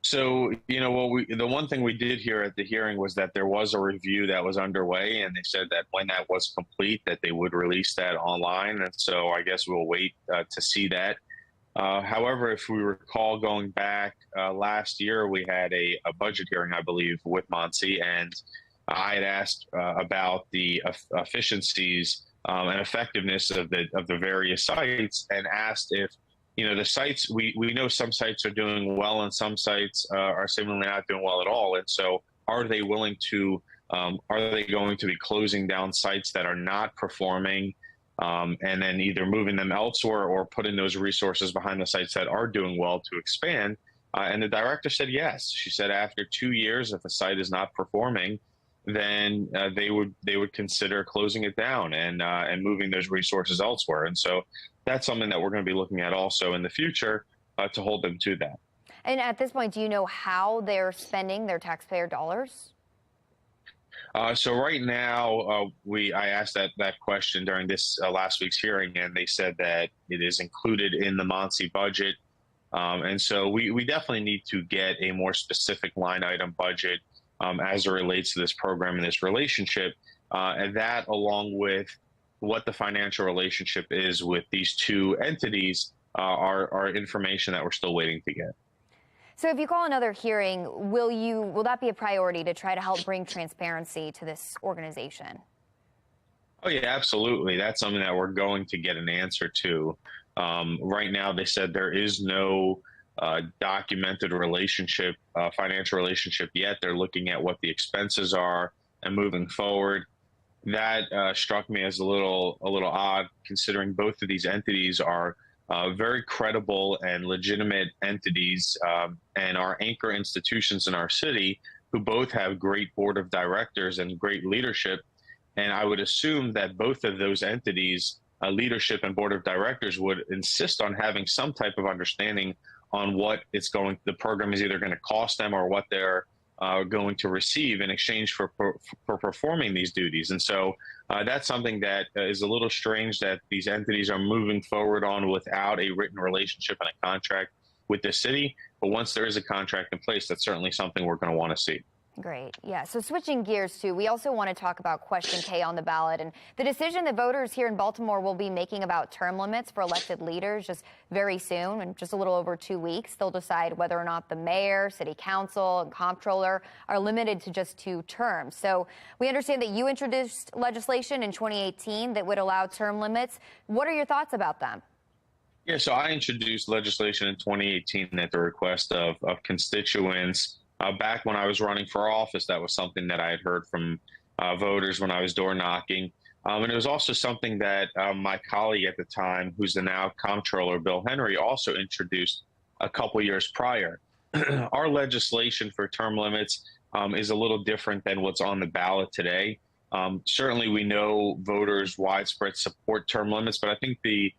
So, you know, the one thing we did hear at the hearing was that there was a review that was underway, and they said that when that was complete, that they would release that online. And so I guess we'll wait to see that. However, if we recall going back last year, we had a budget hearing, I believe, with Monty, and I had asked about the efficiencies and effectiveness of the various sites, and asked if, you know, the sites, we know some sites are doing well and some sites are seemingly not doing well at all. And so are they willing to, are they going to be closing down sites that are not performing, and then either moving them elsewhere or putting those resources behind the sites that are doing well to expand? And the director said yes. She said after 2 years, if a site is not performing, then they would consider closing it down and moving those resources elsewhere. And so that's something that we're going to be looking at also in the future to hold them to that. And at this point, do you know how they're spending their taxpayer dollars? So right now, I asked that question during this last week's hearing, and they said that it is included in the Monty budget. And so we definitely need to get a more specific line item budget as it relates to this program and this relationship, and that along with what the financial relationship is with these two entities are information that we're still waiting to get. So if you call another hearing, will that be a priority to try to help bring transparency to this organization? Oh, yeah, absolutely. That's something that we're going to get an answer to. Right now, they said there is no documented relationship, financial relationship yet. They're looking at what the expenses are and moving forward. That struck me as a little odd, considering both of these entities are very credible and legitimate entities and are anchor institutions in our city who both have great board of directors and great leadership. And I would assume that both of those entities, leadership and board of directors, would insist on having some type of understanding on what the program is either going to cost them or what they're going to receive in exchange for performing these duties. And so that's something that is a little strange that these entities are moving forward on without a written relationship and a contract with the city. But once there is a contract in place, that's certainly something we're going to want to see. Great. Yeah. So switching gears too, we also want to talk about Question K on the ballot and the decision that voters here in Baltimore will be making about term limits for elected leaders just very soon, in just a little over 2 weeks. They'll decide whether or not the mayor, city council, and comptroller are limited to just 2 terms. So we understand that you introduced legislation in 2018 that would allow term limits. What are your thoughts about them? Yeah, so I introduced legislation in 2018 at the request of constituents. Back when I was running for office, that was something that I had heard from voters when I was door knocking. And it was also something that my colleague at the time, who's the now comptroller, Bill Henry, also introduced a couple years prior. Our legislation for term limits is a little different than what's on the ballot today. Certainly, we know voters widespread support term limits, but I think the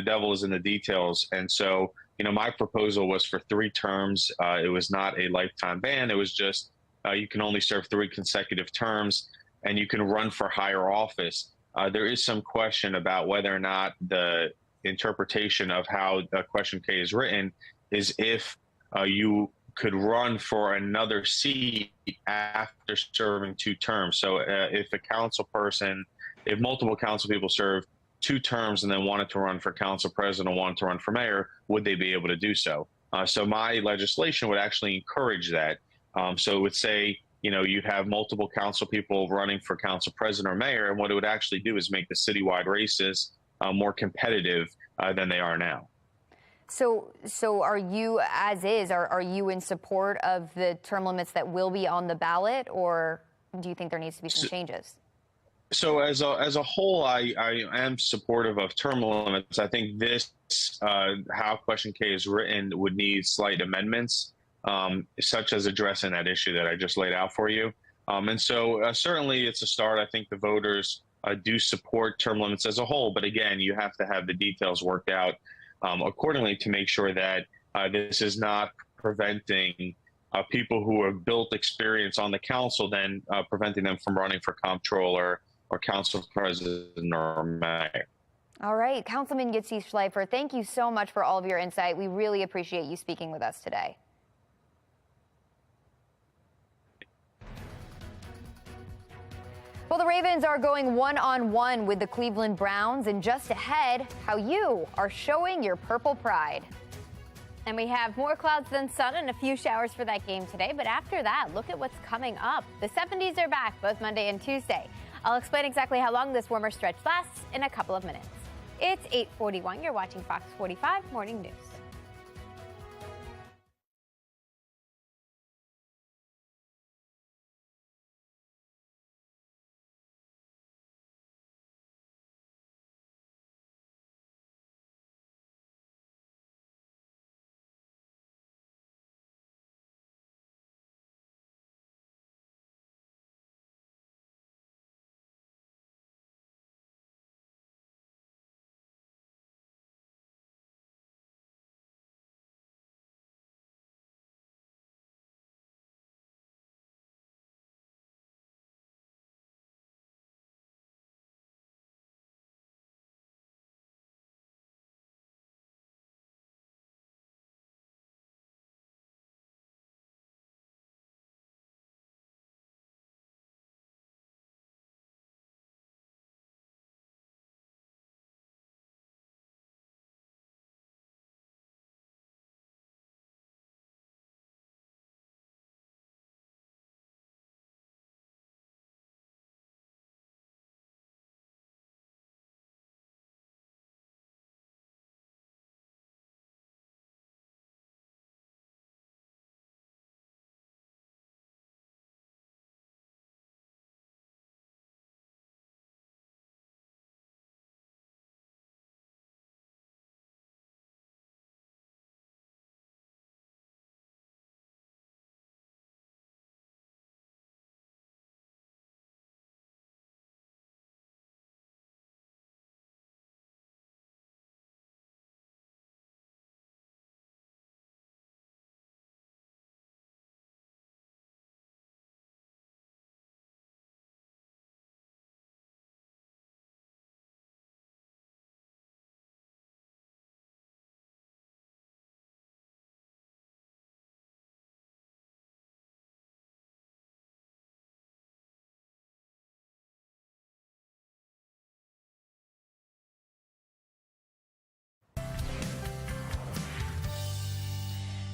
devil is in the details. And so, my proposal was for 3 terms. It was not a lifetime ban. It was just you can only serve 3 consecutive terms, and you can run for higher office. There is some question about whether or not the interpretation of how Question K is written is if you could run for another seat after serving 2 terms. So if multiple council people serve 2 terms and then wanted to run for council president or wanted to run for mayor, would they be able to do so? So my legislation would actually encourage that. So it would say, you'd have multiple council people running for council president or mayor, and what it would actually do is make the citywide races more competitive than they are now. So are you, are you in support of the term limits that will be on the ballot, or do you think there needs to be some changes? So as a whole, I am supportive of term limits. I think this, how Question K is written, would need slight amendments, such as addressing that issue that I just laid out for you. And so certainly it's a start. I think the voters do support term limits as a whole. But again, you have to have the details worked out accordingly to make sure that This is not preventing people who have built experience on the council, then preventing them from running for comptroller or council president or mayor. All right, Councilman Yitzi Schleifer, thank you so much for all of your insight. We really appreciate you speaking with us today. Well, the Ravens are going one-on-one with the Cleveland Browns, and just ahead, how you are showing your purple pride. And we have more clouds than sun and a few showers for that game today. But after that, look at what's coming up. The 70s are back both Monday and Tuesday. I'll explain exactly how long this warmer stretch lasts in a couple of minutes. It's 8:41. You're watching Fox 45 Morning News.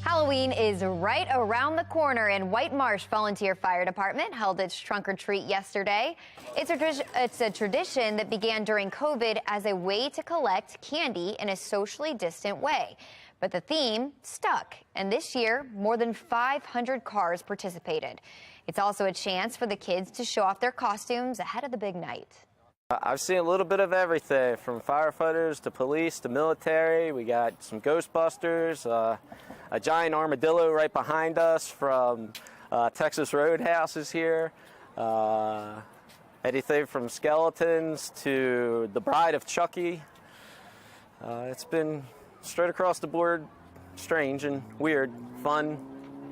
Halloween is right around the corner, and White Marsh Volunteer Fire Department held its trunk or treat yesterday. It's a tradition that began during COVID as a way to collect candy in a socially distant way. But the theme stuck, and this year, more than 500 cars participated. It's also a chance for the kids to show off their costumes ahead of the big night. I've seen a little bit of everything, from firefighters to police to military. We got some Ghostbusters, a giant armadillo right behind us from Texas Roadhouse is here. Anything from skeletons to the Bride of Chucky. It's been straight across the board, strange and weird, fun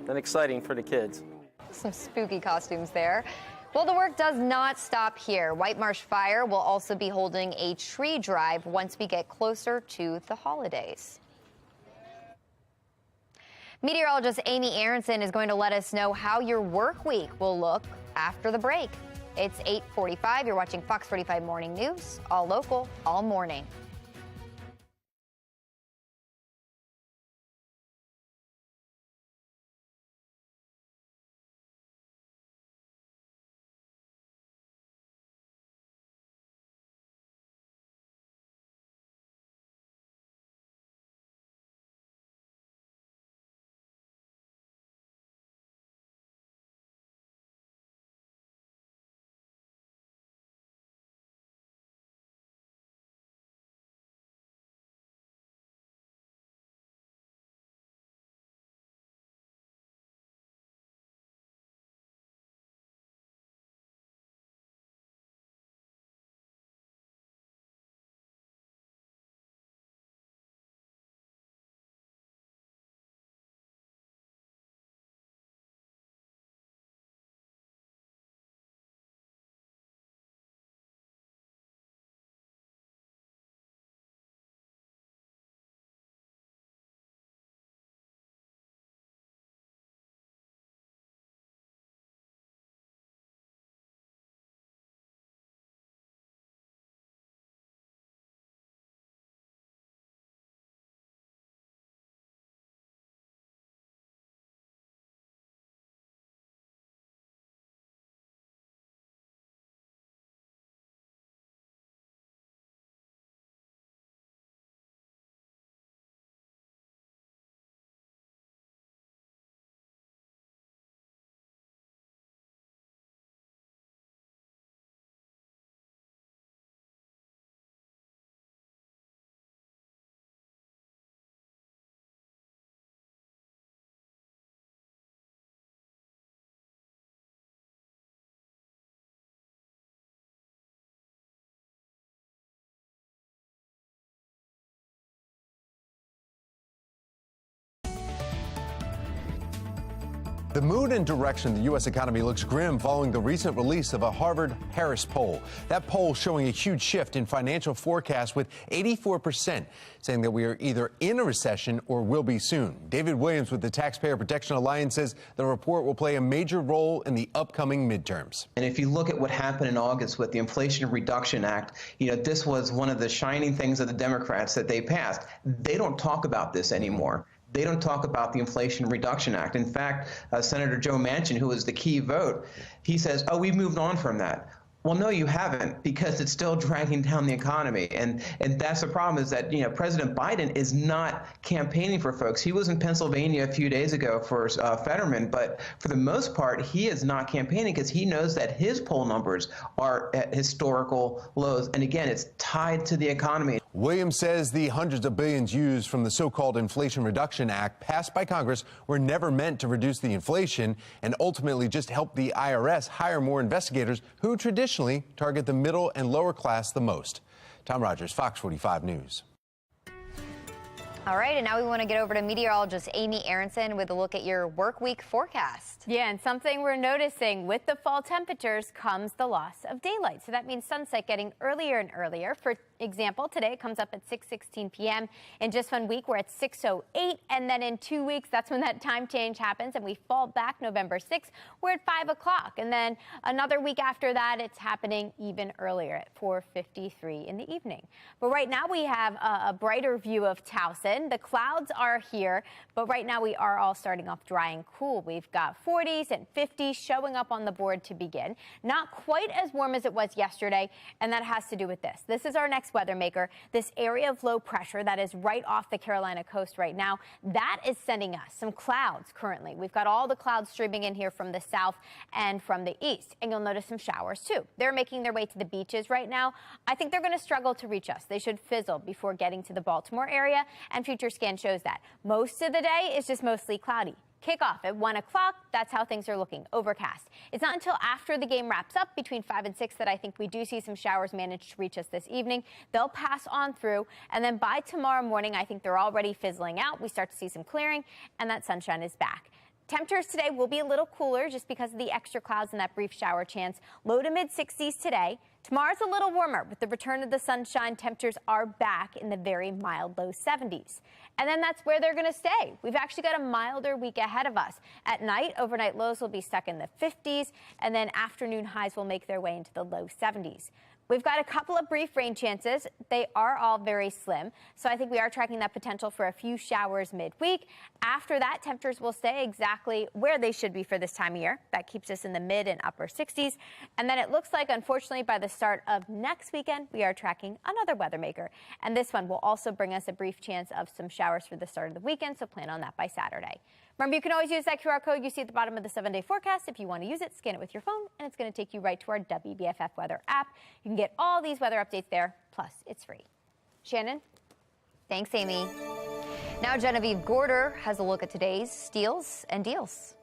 and exciting for the kids. Some spooky costumes there. Well, the work does not stop here. White Marsh Fire will also be holding a tree drive once we get closer to the holidays. Meteorologist Amy Aronson is going to let us know how your work week will look after the break. It's 8:45. You're watching Fox 45 Morning News, all local, all morning. The mood and direction of the U.S. economy looks grim following the recent release of a Harvard-Harris poll. That poll showing a huge shift in financial forecasts, with 84% saying that we are either in a recession or will be soon. David Williams with the Taxpayer Protection Alliance says the report will play a major role in the upcoming midterms. And if you look at what happened in August with the Inflation Reduction Act, this was one of the shining things of the Democrats that they passed. They don't talk about this anymore. They don't talk about the Inflation Reduction Act. In fact, Senator Joe Manchin, who was the key vote, he says, oh, we've moved on from that. Well, no, you haven't, because it's still dragging down the economy. And that's the problem, is that, President Biden is not campaigning for folks. He was in Pennsylvania a few days ago for Fetterman, but for the most part, he is not campaigning because he knows that his poll numbers are at historical lows. And again, it's tied to the economy. Williams says the hundreds of billions used from the so-called Inflation Reduction Act passed by Congress were never meant to reduce the inflation and ultimately just help the IRS hire more investigators who traditionally target the middle and lower class the most. Tom Rogers, Fox 45 News. All right, and now we want to get over to meteorologist Amy Aronson with a look at your work week forecast. Yeah, and something we're noticing with the fall temperatures comes the loss of daylight. So that means sunset getting earlier and earlier. For example, today it comes up at 6:16 p.m. In just 1 week, we're at 6:08. And then in 2 weeks, that's when that time change happens. And we fall back November 6th. We're at 5 o'clock. And then another week after that, it's happening even earlier at 4:53 in the evening. But right now we have a brighter view of Towson. The clouds are here, but right now we are all starting off dry and cool. We've got 40s and 50s showing up on the board to begin. Not quite as warm as it was yesterday, and that has to do with this. This is our next weather maker. This area of low pressure that is right off the Carolina coast right now, that is sending us some clouds currently. We've got all the clouds streaming in here from the south and from the east, and you'll notice some showers too. They're making their way to the beaches right now. I think they're going to struggle to reach us. They should fizzle before getting to the Baltimore area, and Future Scan shows that. Most of the day is just mostly cloudy. Kickoff at 1 o'clock, that's how things are looking, overcast. It's not until after the game wraps up between 5 and 6 that I think we do see some showers manage to reach us this evening. They'll pass on through, and then by tomorrow morning, I think they're already fizzling out. We start to see some clearing, and that sunshine is back. Temperatures today will be a little cooler just because of the extra clouds and that brief shower chance. Low to mid 60s today. Tomorrow's a little warmer. With the return of the sunshine, temperatures are back in the very mild low 70s. And then that's where they're going to stay. We've actually got a milder week ahead of us. At night, overnight lows will be stuck in the 50s, and then afternoon highs will make their way into the low 70s. We've got a couple of brief rain chances. They are all very slim, so I think we are tracking that potential for a few showers midweek. After that, temperatures will stay exactly where they should be for this time of year. That keeps us in the mid and upper 60s. And then it looks like, unfortunately, by the start of next weekend, we are tracking another weather maker. And this one will also bring us a brief chance of some showers for the start of the weekend, so plan on that by Saturday. Remember, you can always use that QR code you see at the bottom of the 7-day forecast. If you want to use it, scan it with your phone, and it's going to take you right to our WBFF weather app. You can get all these weather updates there, plus it's free. Shannon? Thanks, Amy. Now Genevieve Gorder has a look at today's steals and deals.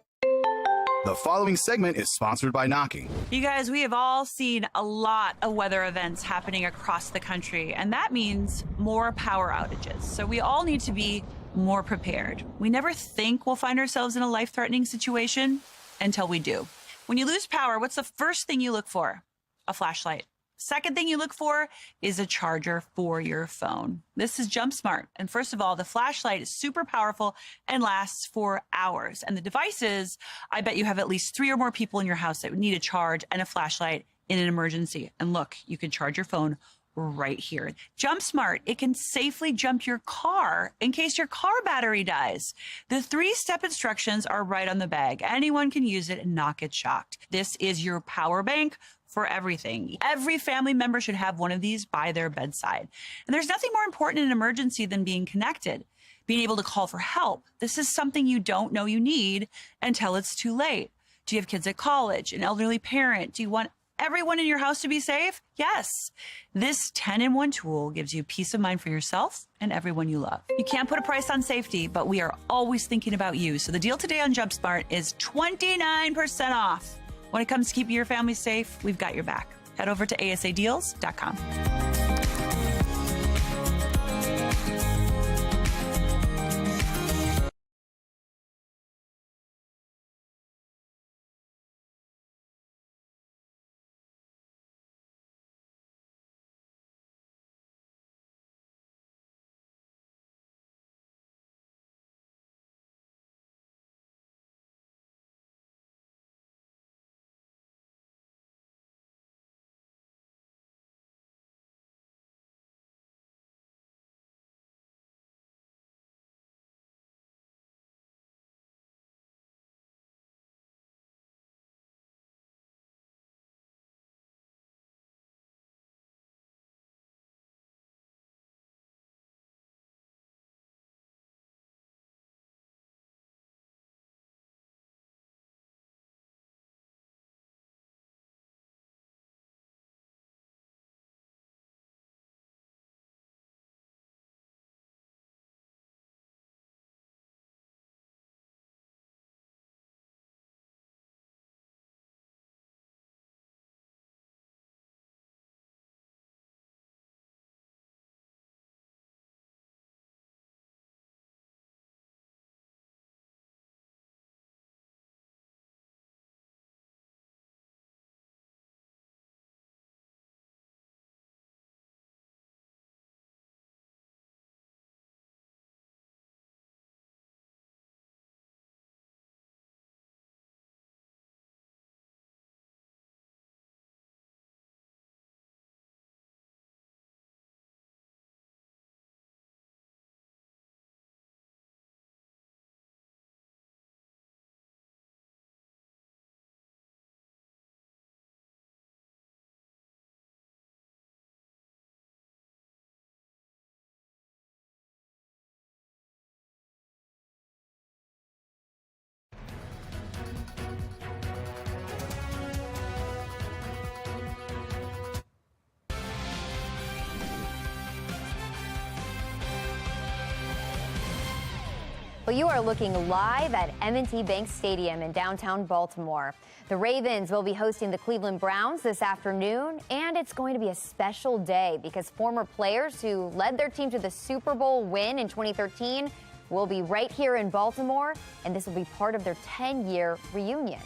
The following segment is sponsored by Knocking. You guys, we have all seen a lot of weather events happening across the country, and that means more power outages. So we all need to be more prepared. We never think we'll find ourselves in a life-threatening situation until we do. When you lose power, what's the first thing you look for? A flashlight. Second thing you look for is a charger for your phone. This is JumpSmart. And first of all, the flashlight is super powerful and lasts for hours. And the devices, I bet you have at least 3 or more people in your house that would need a charge and a flashlight in an emergency. And look, you can charge your phone right here. JumpSmart, it can safely jump your car in case your car battery dies. The 3-step instructions are right on the bag. Anyone can use it and not get shocked. This is your power bank for everything. Every family member should have one of these by their bedside. And there's nothing more important in an emergency than being connected, being able to call for help. This is something you don't know you need until it's too late. Do you have kids at college, an elderly parent? Do you want everyone in your house to be safe? Yes. This 10-in-1 tool gives you peace of mind for yourself and everyone you love. You can't put a price on safety, but we are always thinking about you. So the deal today on JumpSmart is 29% off. When it comes to keeping your family safe, we've got your back. Head over to asadeals.com. Well, you are looking live at M&T Bank Stadium in downtown Baltimore. The Ravens will be hosting the Cleveland Browns this afternoon, and it's going to be a special day because former players who led their team to the Super Bowl win in 2013 will be right here in Baltimore, and this will be part of their 10-year reunion.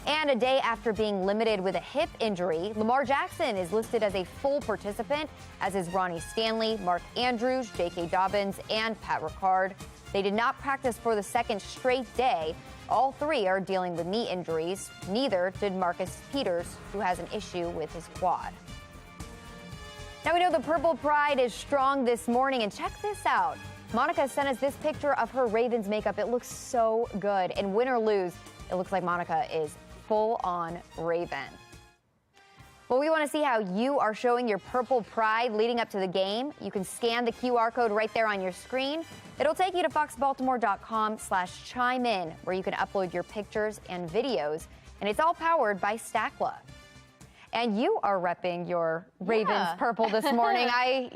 And a day after being limited with a hip injury, Lamar Jackson is listed as a full participant, as is Ronnie Stanley, Mark Andrews, J.K. Dobbins, and Pat Ricard. They did not practice for the second straight day. All three are dealing with knee injuries. Neither did Marcus Peters, who has an issue with his quad. Now we know the Purple Pride is strong this morning, and check this out. Monica sent us this picture of her Ravens makeup. It looks so good, and win or lose, it looks like Monica is full-on Raven. Well, we want to see how you are showing your Purple Pride leading up to the game. You can scan the QR code right there on your screen. It'll take you to foxbaltimore.com/chime-in, where you can upload your pictures and videos. And it's all powered by Stackla. And you are repping your Ravens purple this morning. I,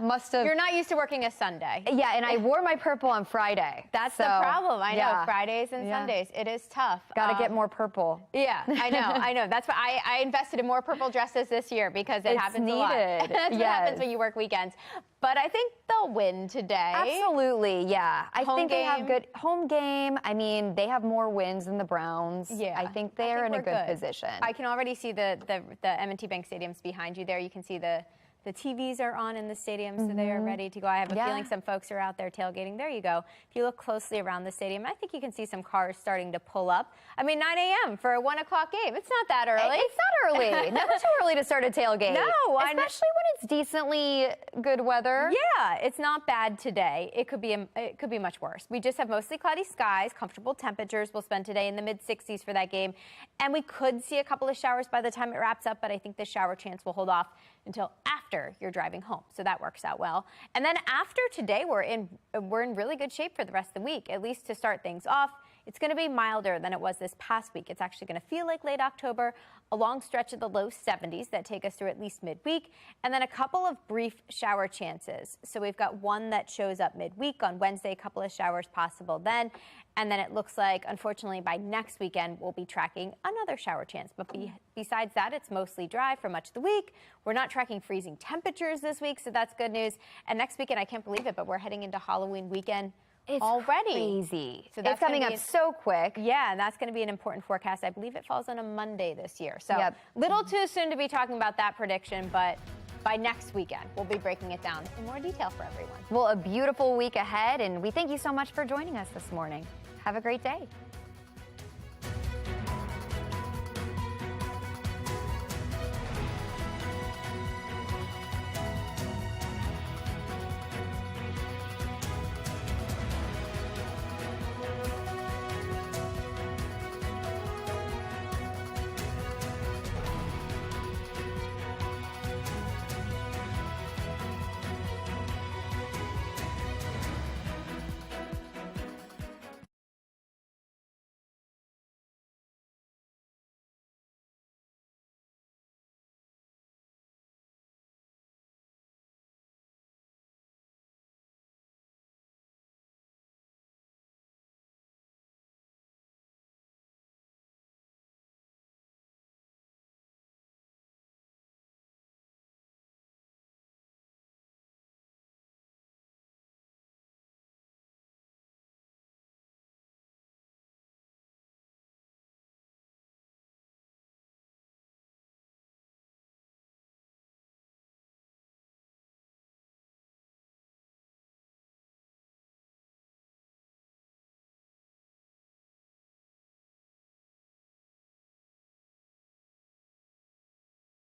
must have. You're not used to working a Sunday. Yeah, and I wore my purple on Friday. That's the problem. I know. Fridays and Sundays. It is tough. Got to get more purple. Yeah, I know. That's why I invested in more purple dresses this year because it happens needed. a lot. That's what happens when you work weekends. But I think they'll win today. Absolutely, yeah. I think they have good home game. I mean, they have more wins than the Browns. Yeah, I think they are in a good position. I can already see the M&T Bank Stadiums behind you there. You can see the TVs are on in the stadium, so they are ready to go. I have a feeling some folks are out there tailgating. There you go. If you look closely around the stadium, I think you can see some cars starting to pull up. I mean, 9 a.m. for a 1 o'clock game. It's not that early. It's not early. Never too early to start a tailgate. No. Especially when it's decently good weather. Yeah, it's not bad today. It could be much worse. We just have mostly cloudy skies, comfortable temperatures. We'll spend today in the mid-60s for that game. And we could see a couple of showers by the time it wraps up, but I think the shower chance will hold off until after you're driving home. So that works out well. And then after today, we're in really good shape for the rest of the week, at least to start things off. It's going to be milder than it was this past week. It's actually going to feel like late October, a long stretch of the low 70s that take us through at least midweek, and then a couple of brief shower chances. So we've got one that shows up midweek on Wednesday, a couple of showers possible then. And then it looks like, unfortunately, by next weekend, we'll be tracking another shower chance. But besides that, it's mostly dry for much of the week. We're not tracking freezing temperatures this week, so that's good news. And next weekend, I can't believe it, but we're heading into Halloween weekend. It's already crazy. So that's coming up so quick. Yeah, and that's going to be an important forecast. I believe it falls on a Monday this year. So little too soon to be talking about that prediction, but by next weekend, we'll be breaking it down in more detail for everyone. Well, a beautiful week ahead, and we thank you so much for joining us this morning. Have a great day.